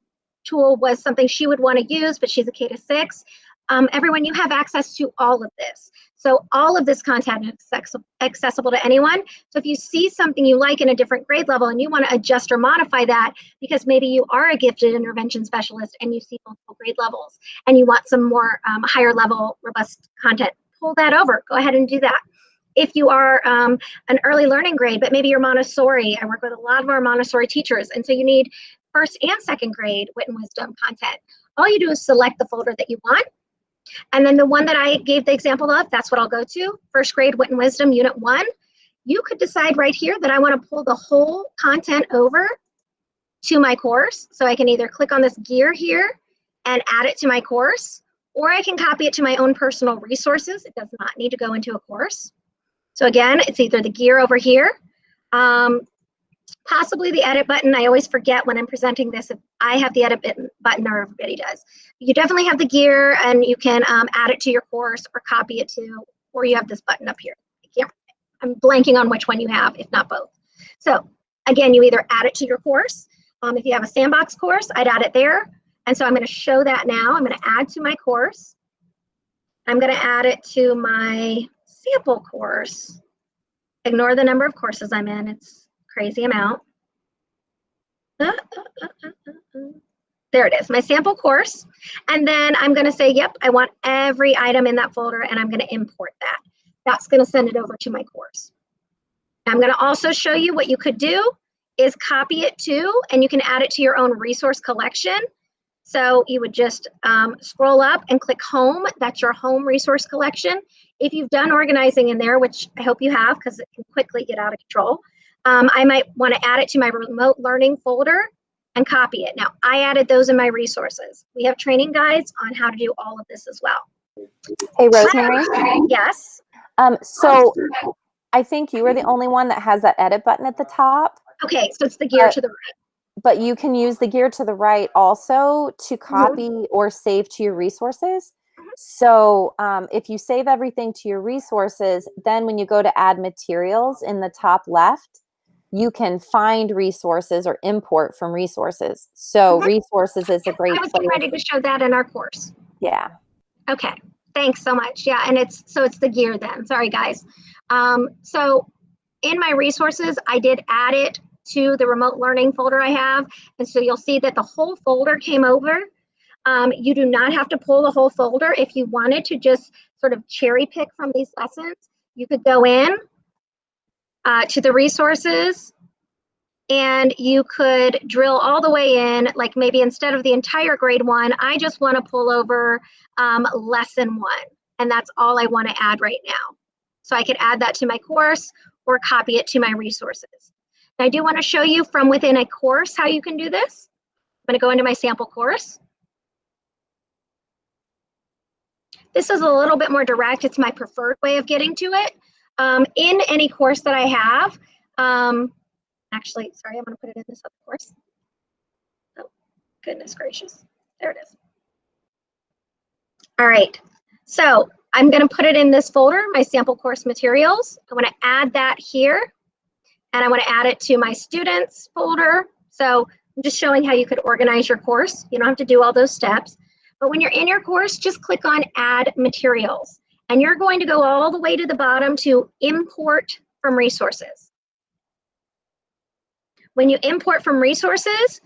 tool was something she would want to use, but she's a K to 6. Everyone, you have access to all of this. So all of this content is accessible to anyone. So if you see something you like in a different grade level and you want to adjust or modify that because maybe you are a gifted intervention specialist and you see multiple grade levels and you want some more higher level robust content, pull that over. Go ahead and do that. If you are an early learning grade, but maybe you're Montessori, I work with a lot of our Montessori teachers, and so you need 1st and 2nd grade Wit and Wisdom content. All you do is select the folder that you want. And then the one that I gave the example of, that's what I'll go to. 1st grade Wit and Wisdom, Unit 1. You could decide right here that I want to pull the whole content over to my course. So I can either click on this gear here and add it to my course, or I can copy it to my own personal resources. It does not need to go into a course. So again, it's either the gear over here, possibly the edit button. I always forget when I'm presenting this if I have the edit button or everybody does. You definitely have the gear, and you can add it to your course or copy it to, or you have this button up here. I'm blanking on which one you have, if not both. So again, you either add it to your course. If you have a sandbox course, I'd add it there. And so I'm going to show that now. I'm going to add to my course. I'm going to add it to my sample course. Ignore the number of courses I'm in. It's crazy amount. There it is, my sample course. And then I'm going to say, yep, I want every item in that folder, and I'm going to import that. That's going to send it over to my course. I'm going to also show you what you could do is copy it too, and you can add it to your own resource collection. So you would just scroll up and click home. That's your home resource collection. If you've done organizing in there, which I hope you have because it can quickly get out of control, I might want to add it to my remote learning folder and copy it. Now, I added those in my resources. We have training guides on how to do all of this as well. Hey, Rosemary. Yes. So I think you are the only one that has that edit button at the top. Okay, so it's the gear to the right. But you can use the gear to the right also to copy or save to your resources. So if you save everything to your resources, then when you go to add materials in the top left, you can find resources or import from resources. So resources is a great I was place. ready to show that in our course. Yeah. Okay, thanks so much. Yeah, and it's the gear then. Sorry, guys. So in my resources, I did add it to the remote learning folder I have. And so you'll see that the whole folder came over. You do not have to pull the whole folder. If you wanted to just sort of cherry pick from these lessons, you could go in to the resources and you could drill all the way in, like maybe instead of the entire grade 1, I just want to pull over lesson 1. And that's all I want to add right now. So I could add that to my course or copy it to my resources. And I do want to show you from within a course how you can do this. I'm going to go into my sample course. This is a little bit more direct. It's my preferred way of getting to it. In any course that I have, actually, sorry, I'm going to put it in this other course. Oh, goodness gracious. There it is. All right. So I'm going to put it in this folder, my sample course materials. I want to add that here. And I want to add it to my students folder. So I'm just showing how you could organize your course. You don't have to do all those steps. But when you're in your course, just click on Add Materials. And you're going to go all the way to the bottom to Import from Resources. When you import from resources,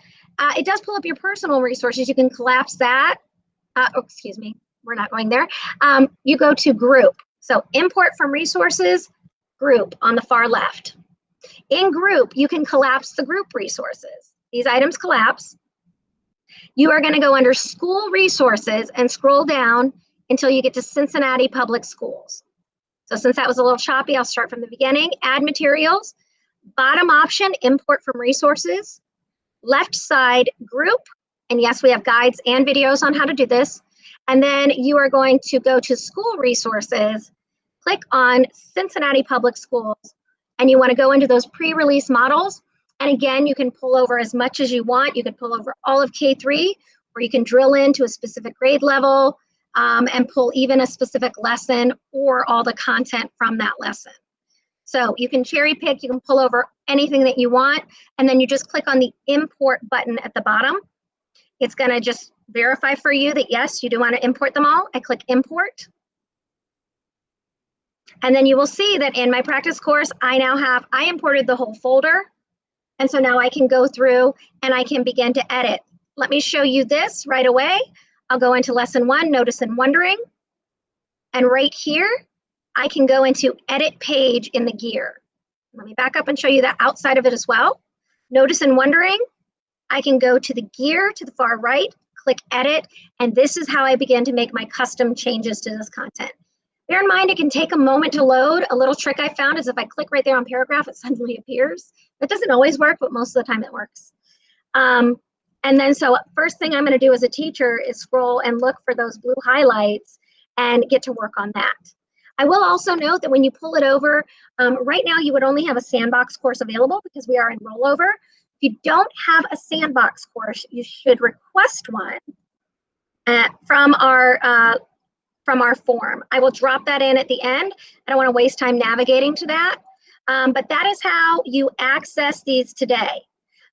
it does pull up your personal resources. You can collapse that. Oh, excuse me, we're not going there. You go to Group. So Import from Resources, Group on the far left. In Group, you can collapse the group resources. These items collapse. You are going to go under School Resources and scroll down until you get to Cincinnati Public Schools. So since that was a little choppy, I'll start from the beginning. Add Materials. Bottom option, Import from Resources. Left side, Group. And yes, we have guides and videos on how to do this. And then you are going to go to School Resources, click on Cincinnati Public Schools, and you want to go into those pre-release models. And again, you can pull over as much as you want. You can pull over all of K-3, or you can drill into a specific grade level and pull even a specific lesson or all the content from that lesson. So you can cherry pick, you can pull over anything that you want, and then you just click on the import button at the bottom. It's going to just verify for you that yes, you do want to import them all. I click import. And then you will see that in my practice course, I imported the whole folder. And so now I can go through and I can begin to edit. Let me show you this right away. I'll go into lesson 1, Notice and Wondering. And right here, I can go into edit page in the gear. Let me back up and show you that outside of it as well. Notice and Wondering, I can go to the gear to the far right, click edit, and this is how I begin to make my custom changes to this content. Bear in mind, it can take a moment to load. A little trick I found is if I click right there on paragraph, it suddenly appears. That doesn't always work, but most of the time it works. And then so first thing I'm going to do as a teacher is scroll and look for those blue highlights and get to work on that. I will also note that when you pull it over, right now you would only have a sandbox course available because we are in rollover. If you don't have a sandbox course, you should request one from our form. I will drop that in at the end. I don't want to waste time navigating to that. But that is how you access these today.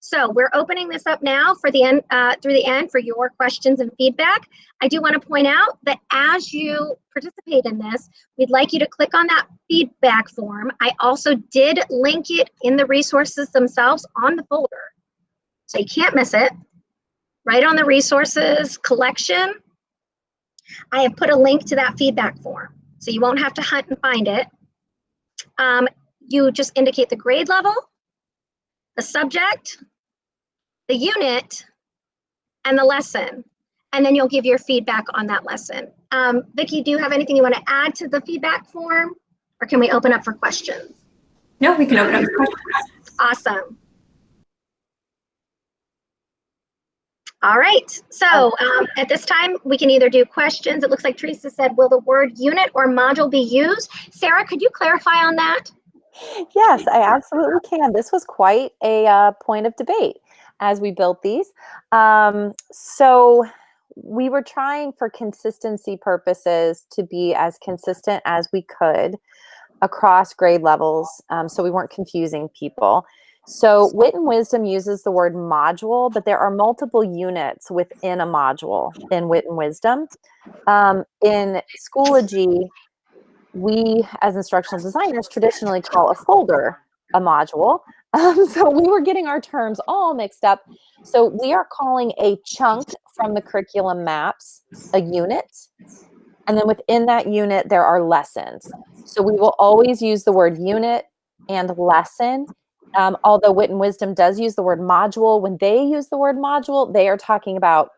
So we're opening this up now for the end, through the end for your questions and feedback. I do want to point out that as you participate in this, we'd like you to click on that feedback form. I also did link it in the resources themselves on the folder. So you can't miss it. Right on the resources collection, I have put a link to that feedback form. So you won't have to hunt and find it. You just indicate the grade level, the subject, the unit, and the lesson. And then you'll give your feedback on that lesson. Vicki, do you have anything you want to add to the feedback form? Or can we open up for questions? No, we can open up for questions. Awesome. All right, so at this time, we can either do questions. It looks like Teresa said, will the word unit or module be used? Sarah, could you clarify on that? Yes, I absolutely can. This was quite a point of debate as we built these. So we were trying for consistency purposes to be as consistent as we could across grade levels, so we weren't confusing people. So Wit and Wisdom uses the word module, but there are multiple units within a module in Wit and Wisdom. In Schoology, we as instructional designers traditionally call a folder a module. So we were getting our terms all mixed up. So we are calling a chunk from the curriculum maps a unit. And then within that unit, there are lessons. So we will always use the word unit and lesson. Although Wit and Wisdom does use the word module, when they use the word module, they are talking about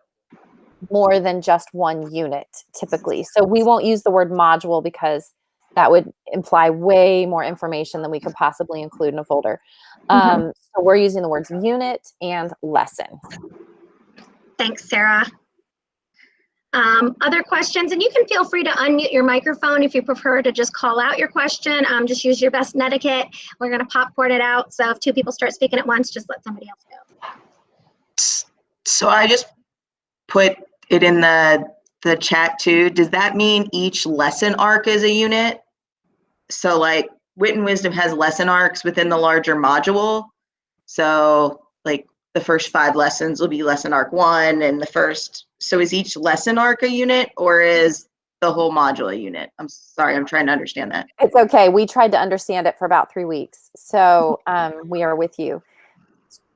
more than just one unit typically. So we won't use the word module because that would imply way more information than we could possibly include in a folder. So we're using the words unit and lesson. Thanks, Sarah. Other questions, and you can feel free to unmute your microphone if you prefer to just call out your question. Just use your best etiquette. We're going to popcorn it out. So if two people start speaking at once, just let somebody else go. So I just put it in the chat too. Does that mean each lesson arc is a unit? So like Wit and Wisdom has lesson arcs within the larger module. So like the first 5 lessons will be lesson arc 1 and the first. So is each lesson arc a unit or is the whole module a unit? I'm sorry, I'm trying to understand that. It's okay. We tried to understand it for about 3 weeks. So we are with you.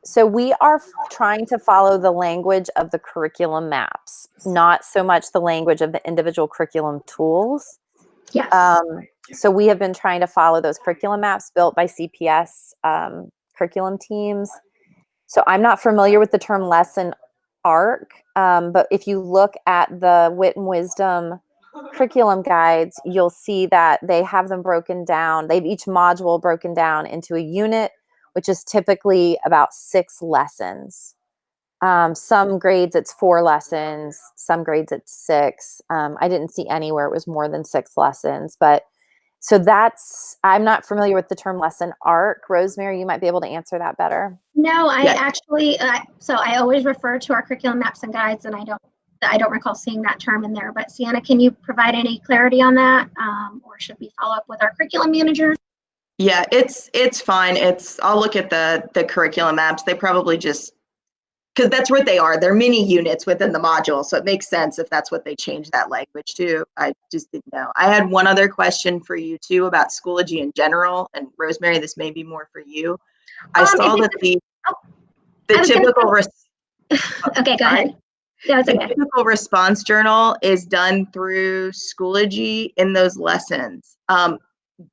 So we are trying to follow the language of the curriculum maps, not so much the language of the individual curriculum tools. Yes. So we have been trying to follow those curriculum maps built by CPS curriculum teams. So I'm not familiar with the term lesson arc, but if you look at the Wit and Wisdom curriculum guides, you'll see that they have them broken down. They've each module broken down into a unit, which is typically about 6 lessons. Some grades it's 4 lessons, some grades it's 6. I didn't see anywhere it was more than 6 lessons, but so I'm not familiar with the term lesson arc. Rosemary, you might be able to answer that better. No, I actually, so I always refer to our curriculum maps and guides, and I don't recall seeing that term in there. But Sienna, can you provide any clarity on that, or should we follow up with our curriculum manager? Yeah, it's fine. I'll look at the curriculum maps. They probably just, because that's what they are. They're mini units within the module. So it makes sense if that's what they changed that language to. I just didn't know. I had one other question for you too about Schoology in general. And Rosemary, this may be more for you. I saw that the typical okay, go ahead. Yeah, the typical response journal is done through Schoology in those lessons.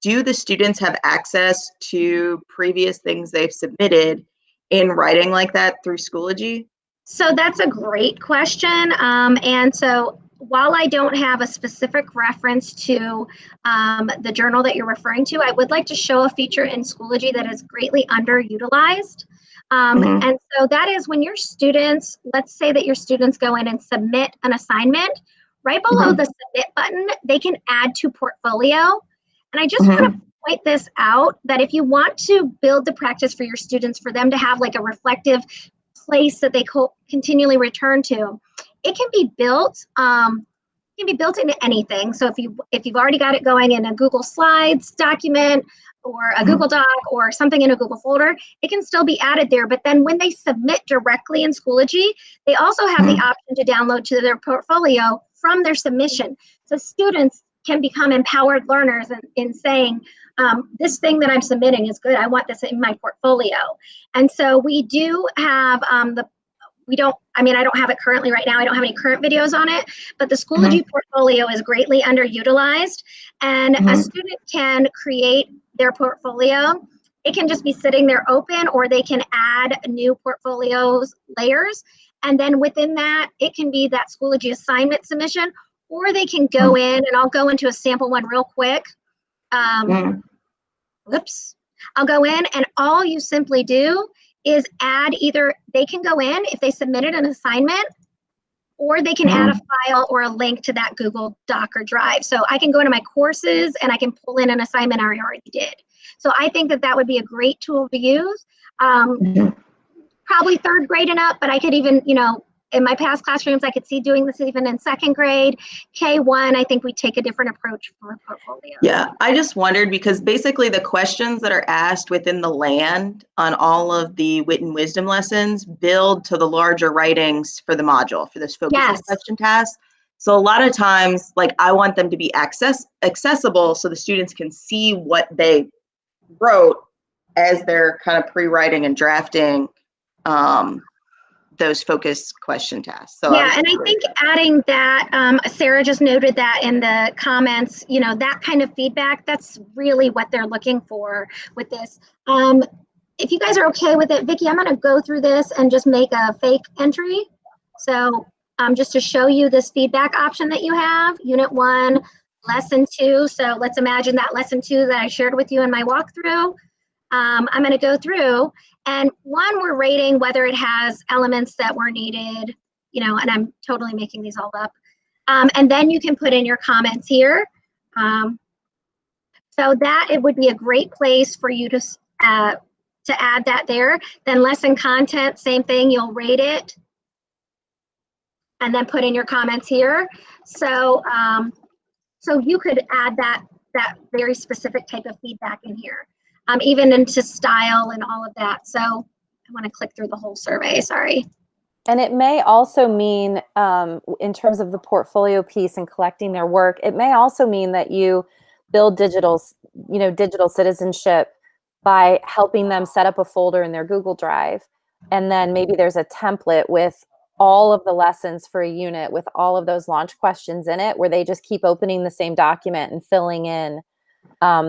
Do the students have access to previous things they've submitted in writing like that through Schoology? So that's a great question. And so while I don't have a specific reference to the journal that you're referring to, I would like to show a feature in Schoology that is greatly underutilized. And so that is when your students, let's say that your students go in and submit an assignment, right below the submit button, they can add to portfolio. And I just want to point this out, that if you want to build the practice for your students, for them to have like a reflective place that they continually return to, it can be built. Can be built into anything. So if you've already got it going in a Google Slides document or a Google Doc or something in a Google folder, it can still be added there. But then when they submit directly in Schoology, they also have the option to download to their portfolio from their submission. So students can become empowered learners in saying, this thing that I'm submitting is good. I want this in my portfolio. And so we do have I don't have it currently right now. I don't have any current videos on it, but the Schoology portfolio is greatly underutilized, and a student can create their portfolio it can just be sitting there open, or they can add new portfolios layers. And then within that, it can be that Schoology assignment submission, or they can go in, and I'll go into a sample one real quick. Whoops. I'll go in, and all you simply do is add either, they can go in if they submitted an assignment, or they can add a file or a link to that Google Doc or Drive. So I can go into my courses and I can pull in an assignment I already did. So I think that that would be a great tool to use. Probably third grade and up, but I could even, you know, in my past classrooms, I could see doing this even in second grade. K1, I think we take a different approach for a portfolio. Yeah, I just wondered because basically the questions that are asked within the land on all of the Wit and Wisdom lessons build to the larger writings for the module, for this focus question task. So a lot of times, like, I want them to be accessible so the students can see what they wrote as they're kind of pre-writing and drafting those focus question tasks. So yeah, and I think adding that, Sarah just noted that in the comments, you know, that kind of feedback, that's really what they're looking for with this. If you guys are okay with it, Vicki, I'm going to go through this and just make a fake entry. So just to show you this feedback option that you have, Unit 1, Lesson 2. So let's imagine that Lesson 2 that I shared with you in my walkthrough. I'm going to go through, and one, we're rating whether it has elements that were needed, you know, and I'm totally making these all up. And then you can put in your comments here. So that it would be a great place for you to add that there. Then lesson content, same thing, you'll rate it and then put in your comments here. So, so you could add that very specific type of feedback in here. Even into style and all of that. So I want to click through the whole survey, sorry. And it may also mean, in terms of the portfolio piece and collecting their work, it may also mean that you build digital citizenship by helping them set up a folder in their Google Drive. And then maybe there's a template with all of the lessons for a unit with all of those launch questions in it, where they just keep opening the same document and filling in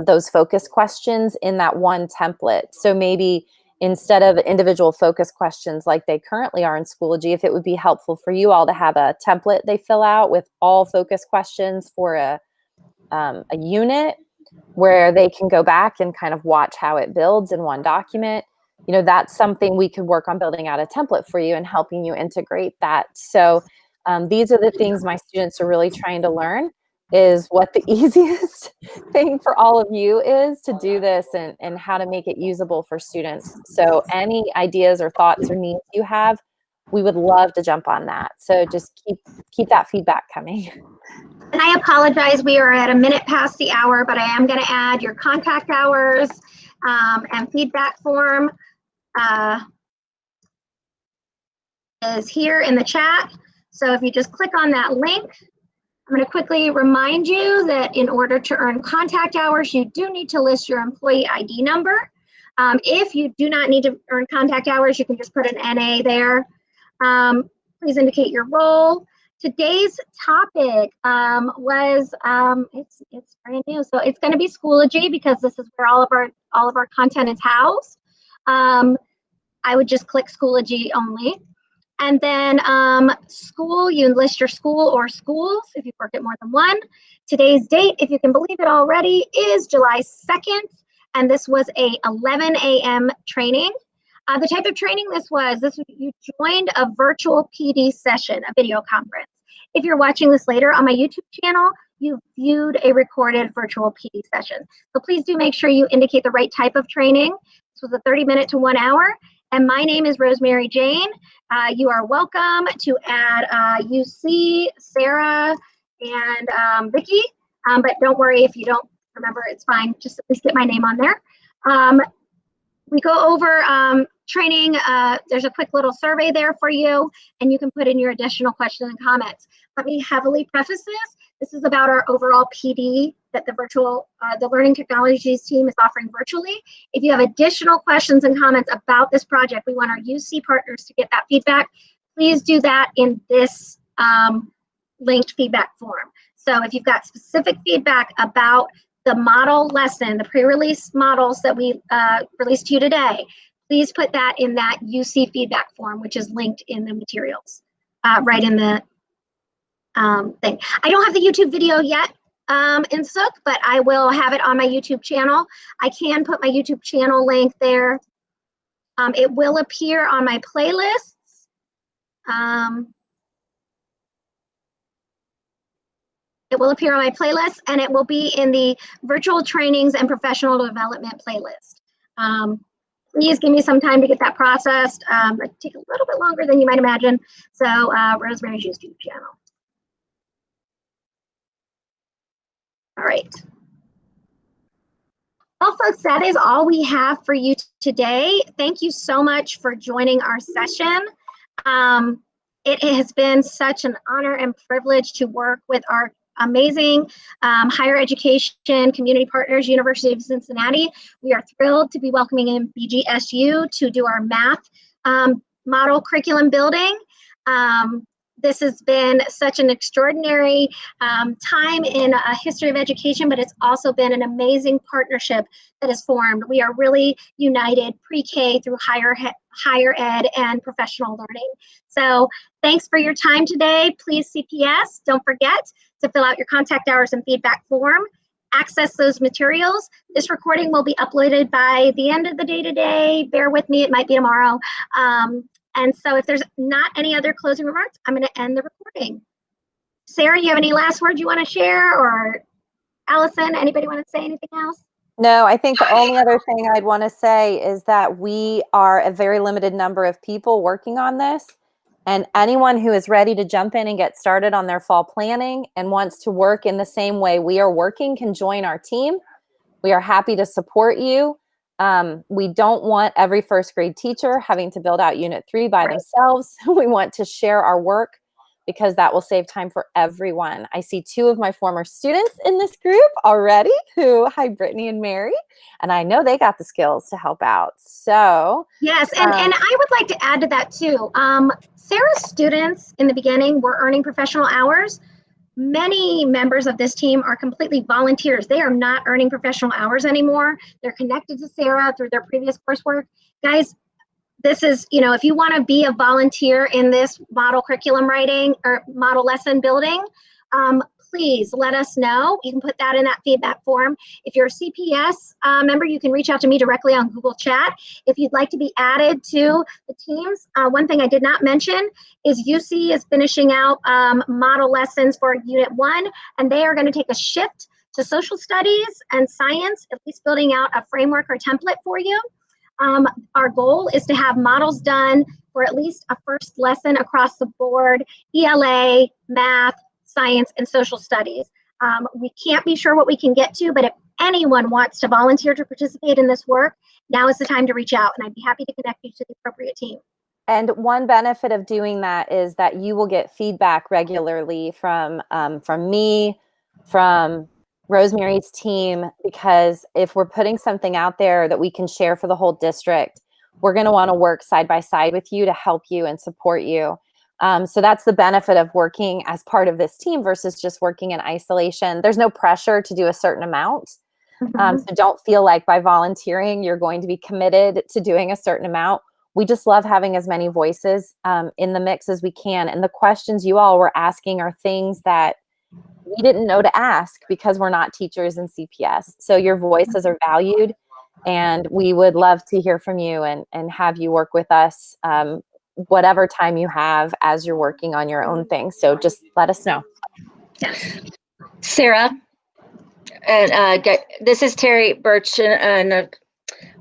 those focus questions in that one template. So maybe instead of individual focus questions like they currently are in Schoology, if it would be helpful for you all to have a template they fill out with all focus questions for a unit, where they can go back and kind of watch how it builds in one document. You know, that's something we could work on building out a template for you and helping you integrate that. So these are the things my students are really trying to learn, is what the easiest thing for all of you is to do this, and how to make it usable for students. So any ideas or thoughts or needs you have, we would love to jump on that. So just keep that feedback coming. And I apologize, we are at a minute past the hour, but I am going to add your contact hours and feedback form is here in the chat. So if you just click on that link, I'm going to quickly remind you that in order to earn contact hours, you do need to list your employee ID number. If you do not need to earn contact hours, you can just put an NA there. Please indicate your role. Today's topic was it's brand new, so it's going to be Schoology, because this is where all of our content is housed. I would just click Schoology only. And then school, you list your school or schools if you've worked at more than one. Today's date, if you can believe it already, is July 2nd. And this was a 11 a.m. training. The type of training you joined a virtual PD session, a video conference. If you're watching this later on my YouTube channel, you viewed a recorded virtual PD session. So please do make sure you indicate the right type of training. This was a 30-minute to 1 hour. And my name is Rosemary Jane. You are welcome to add UC, Sarah, and Vicki. But don't worry if you don't remember, it's fine. Just at least get my name on there. We go over training. There's a quick little survey there for you, and you can put in your additional questions and comments. Let me heavily preface this. This is about our overall PD that the Learning Technologies team is offering virtually. If you have additional questions and comments about this project, we want our UC partners to get that feedback. Please do that in this linked feedback form. So if you've got specific feedback about the model lesson, the pre-release models that we released to you today, please put that in that UC feedback form, which is linked in the materials, right in the thing. I don't have the YouTube video yet in Sook, but I will have it on my YouTube channel. I can put my YouTube channel link there. It will appear on my playlists. It will appear on my playlist, and it will be in the virtual trainings and professional development playlist. Please give me some time to get that processed. It take a little bit longer than you might imagine. So Rosemary's YouTube channel. All right. Well, folks, that is all we have for you today. Thank you so much for joining our session. It has been such an honor and privilege to work with our amazing higher education community partners, University of Cincinnati. We are thrilled to be welcoming in BGSU to do our math model curriculum building. This has been such an extraordinary time in a history of education, but it's also been an amazing partnership that has formed. We are really united pre-K through higher ed and professional learning. So thanks for your time today. Please CPS, don't forget to fill out your contact hours and feedback form. Access those materials. This recording will be uploaded by the end of the day today. Bear with me, it might be tomorrow. And so if there's not any other closing remarks, I'm going to end the recording. Sarah, you have any last words you want to share? Or Allison, anybody want to say anything else? No, I think the only other thing I'd want to say is that we are a very limited number of people working on this. And anyone who is ready to jump in and get started on their fall planning and wants to work in the same way we are working can join our team. We are happy to support you. We don't want every first grade teacher having to build out Unit 3 by themselves. We want to share our work because that will save time for everyone. I see 2 of my former students in this group already hi, Brittany and Mary, and I know they got the skills to help out. So yes, and I would like to add to that too. Sarah's students in the beginning were earning professional hours. Many members of this team are completely volunteers. They are not earning professional hours anymore. They're connected to Sarah through their previous coursework. Guys, this is, if you want to be a volunteer in this model curriculum writing or model lesson building, please let us know. You can put that in that feedback form. If you're a CPS member, you can reach out to me directly on Google Chat. If you'd like to be added to the teams, one thing I did not mention is UC is finishing out model lessons for Unit 1, and they are going to take a shift to social studies and science, at least building out a framework or template for you. Our goal is to have models done for at least a first lesson across the board, ELA, math, science, and social studies. We can't be sure what we can get to, but if anyone wants to volunteer to participate in this work, now is the time to reach out, and I'd be happy to connect you to the appropriate team. And one benefit of doing that is that you will get feedback regularly from me, from Rosemary's team, because if we're putting something out there that we can share for the whole district, we're going to want to work side by side with you to help you and support you. So that's the benefit of working as part of this team versus just working in isolation. There's no pressure to do a certain amount. So don't feel like by volunteering, you're going to be committed to doing a certain amount. We just love having as many voices in the mix as we can. And the questions you all were asking are things that we didn't know to ask because we're not teachers in CPS. So your voices are valued, and we would love to hear from you and have you work with us whatever time you have as you're working on your own thing. So just let us know. Sarah, and this is Terry Birch, and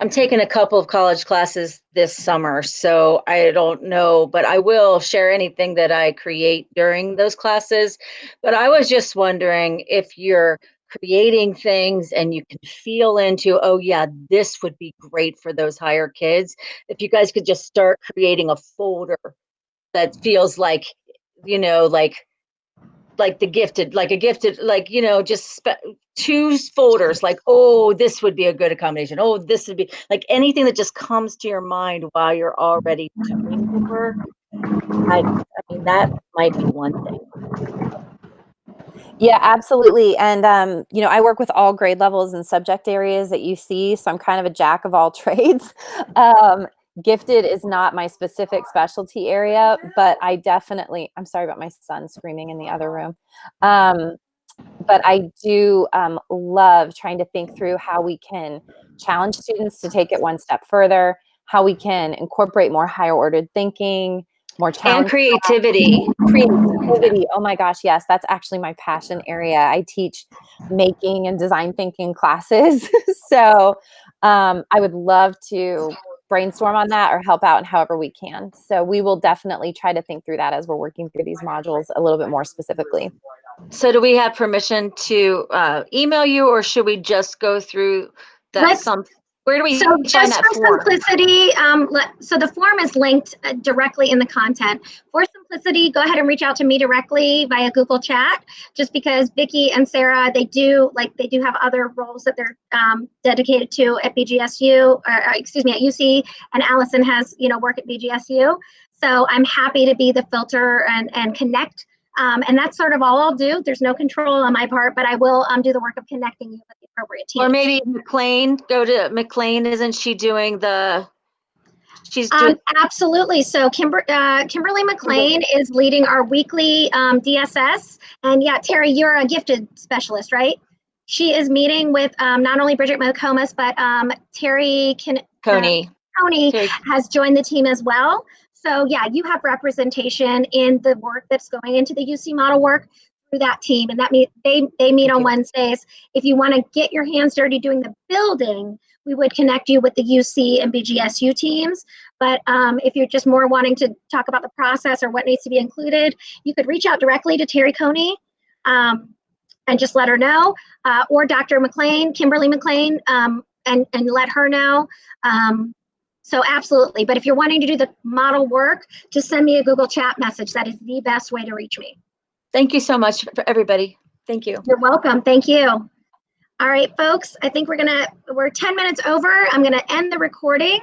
I'm taking a couple of college classes this summer, so I don't know, but I will share anything that I create during those classes. But I was just wondering if you're creating things and you can feel into, oh yeah, this would be great for those higher kids. If you guys could just start creating a folder that feels like, like the gifted, just choose folders like, oh, this would be a good accommodation. Oh, this would be like anything that just comes to your mind while you're already doing the work. I mean, that might be one thing. Yeah, absolutely. And, you know, I work with all grade levels and subject areas that you see. So I'm kind of a jack of all trades. Gifted is not my specific specialty area, but I definitely, I'm sorry about my son screaming in the other room. But I do love trying to think through how we can challenge students to take it one step further, how we can incorporate more higher ordered thinking, more And challenge. creativity. Creativity. Oh my gosh, yes, that's actually my passion area. I teach making and design thinking classes. So I would love to brainstorm on that or help out in however we can. So we will definitely try to think through that as we're working through these modules a little bit more specifically. So do we have permission to email you, or should we just go through that? Where do we So find just that for form? simplicity, so the form is linked directly in the content. For simplicity, go ahead and reach out to me directly via Google Chat, just because Vicki and Sarah, they do have other roles that they're dedicated to at BGSU, or excuse me, at UC, and Allison has, you know, work at BGSU. So I'm happy to be the filter and connect. And that's sort of all I'll do. There's no control on my part, but I will do the work of connecting you with the appropriate team. Or maybe McLean, go to McLean. Isn't she doing she's doing. Absolutely. So Kimberly McLean is leading our weekly DSS. And yeah, Terry, you're a gifted specialist, right? She is meeting with not only Bridget McComas, but Terry Coney. Coney has joined the team as well. So yeah, you have representation in the work that's going into the UC model work through that team. And that means they meet on Wednesdays. If you want to get your hands dirty doing the building, we would connect you with the UC and BGSU teams. But if you're just more wanting to talk about the process or what needs to be included, you could reach out directly to Terry Coney and just let her know, or Dr. McLean, Kimberly McLean, and let her know. So absolutely. But if you're wanting to do the model work, just send me a Google Chat message. That is the best way to reach me. Thank you so much for everybody. Thank you. You're welcome. Thank you. All right, folks, I think we're 10 minutes over. I'm gonna end the recording.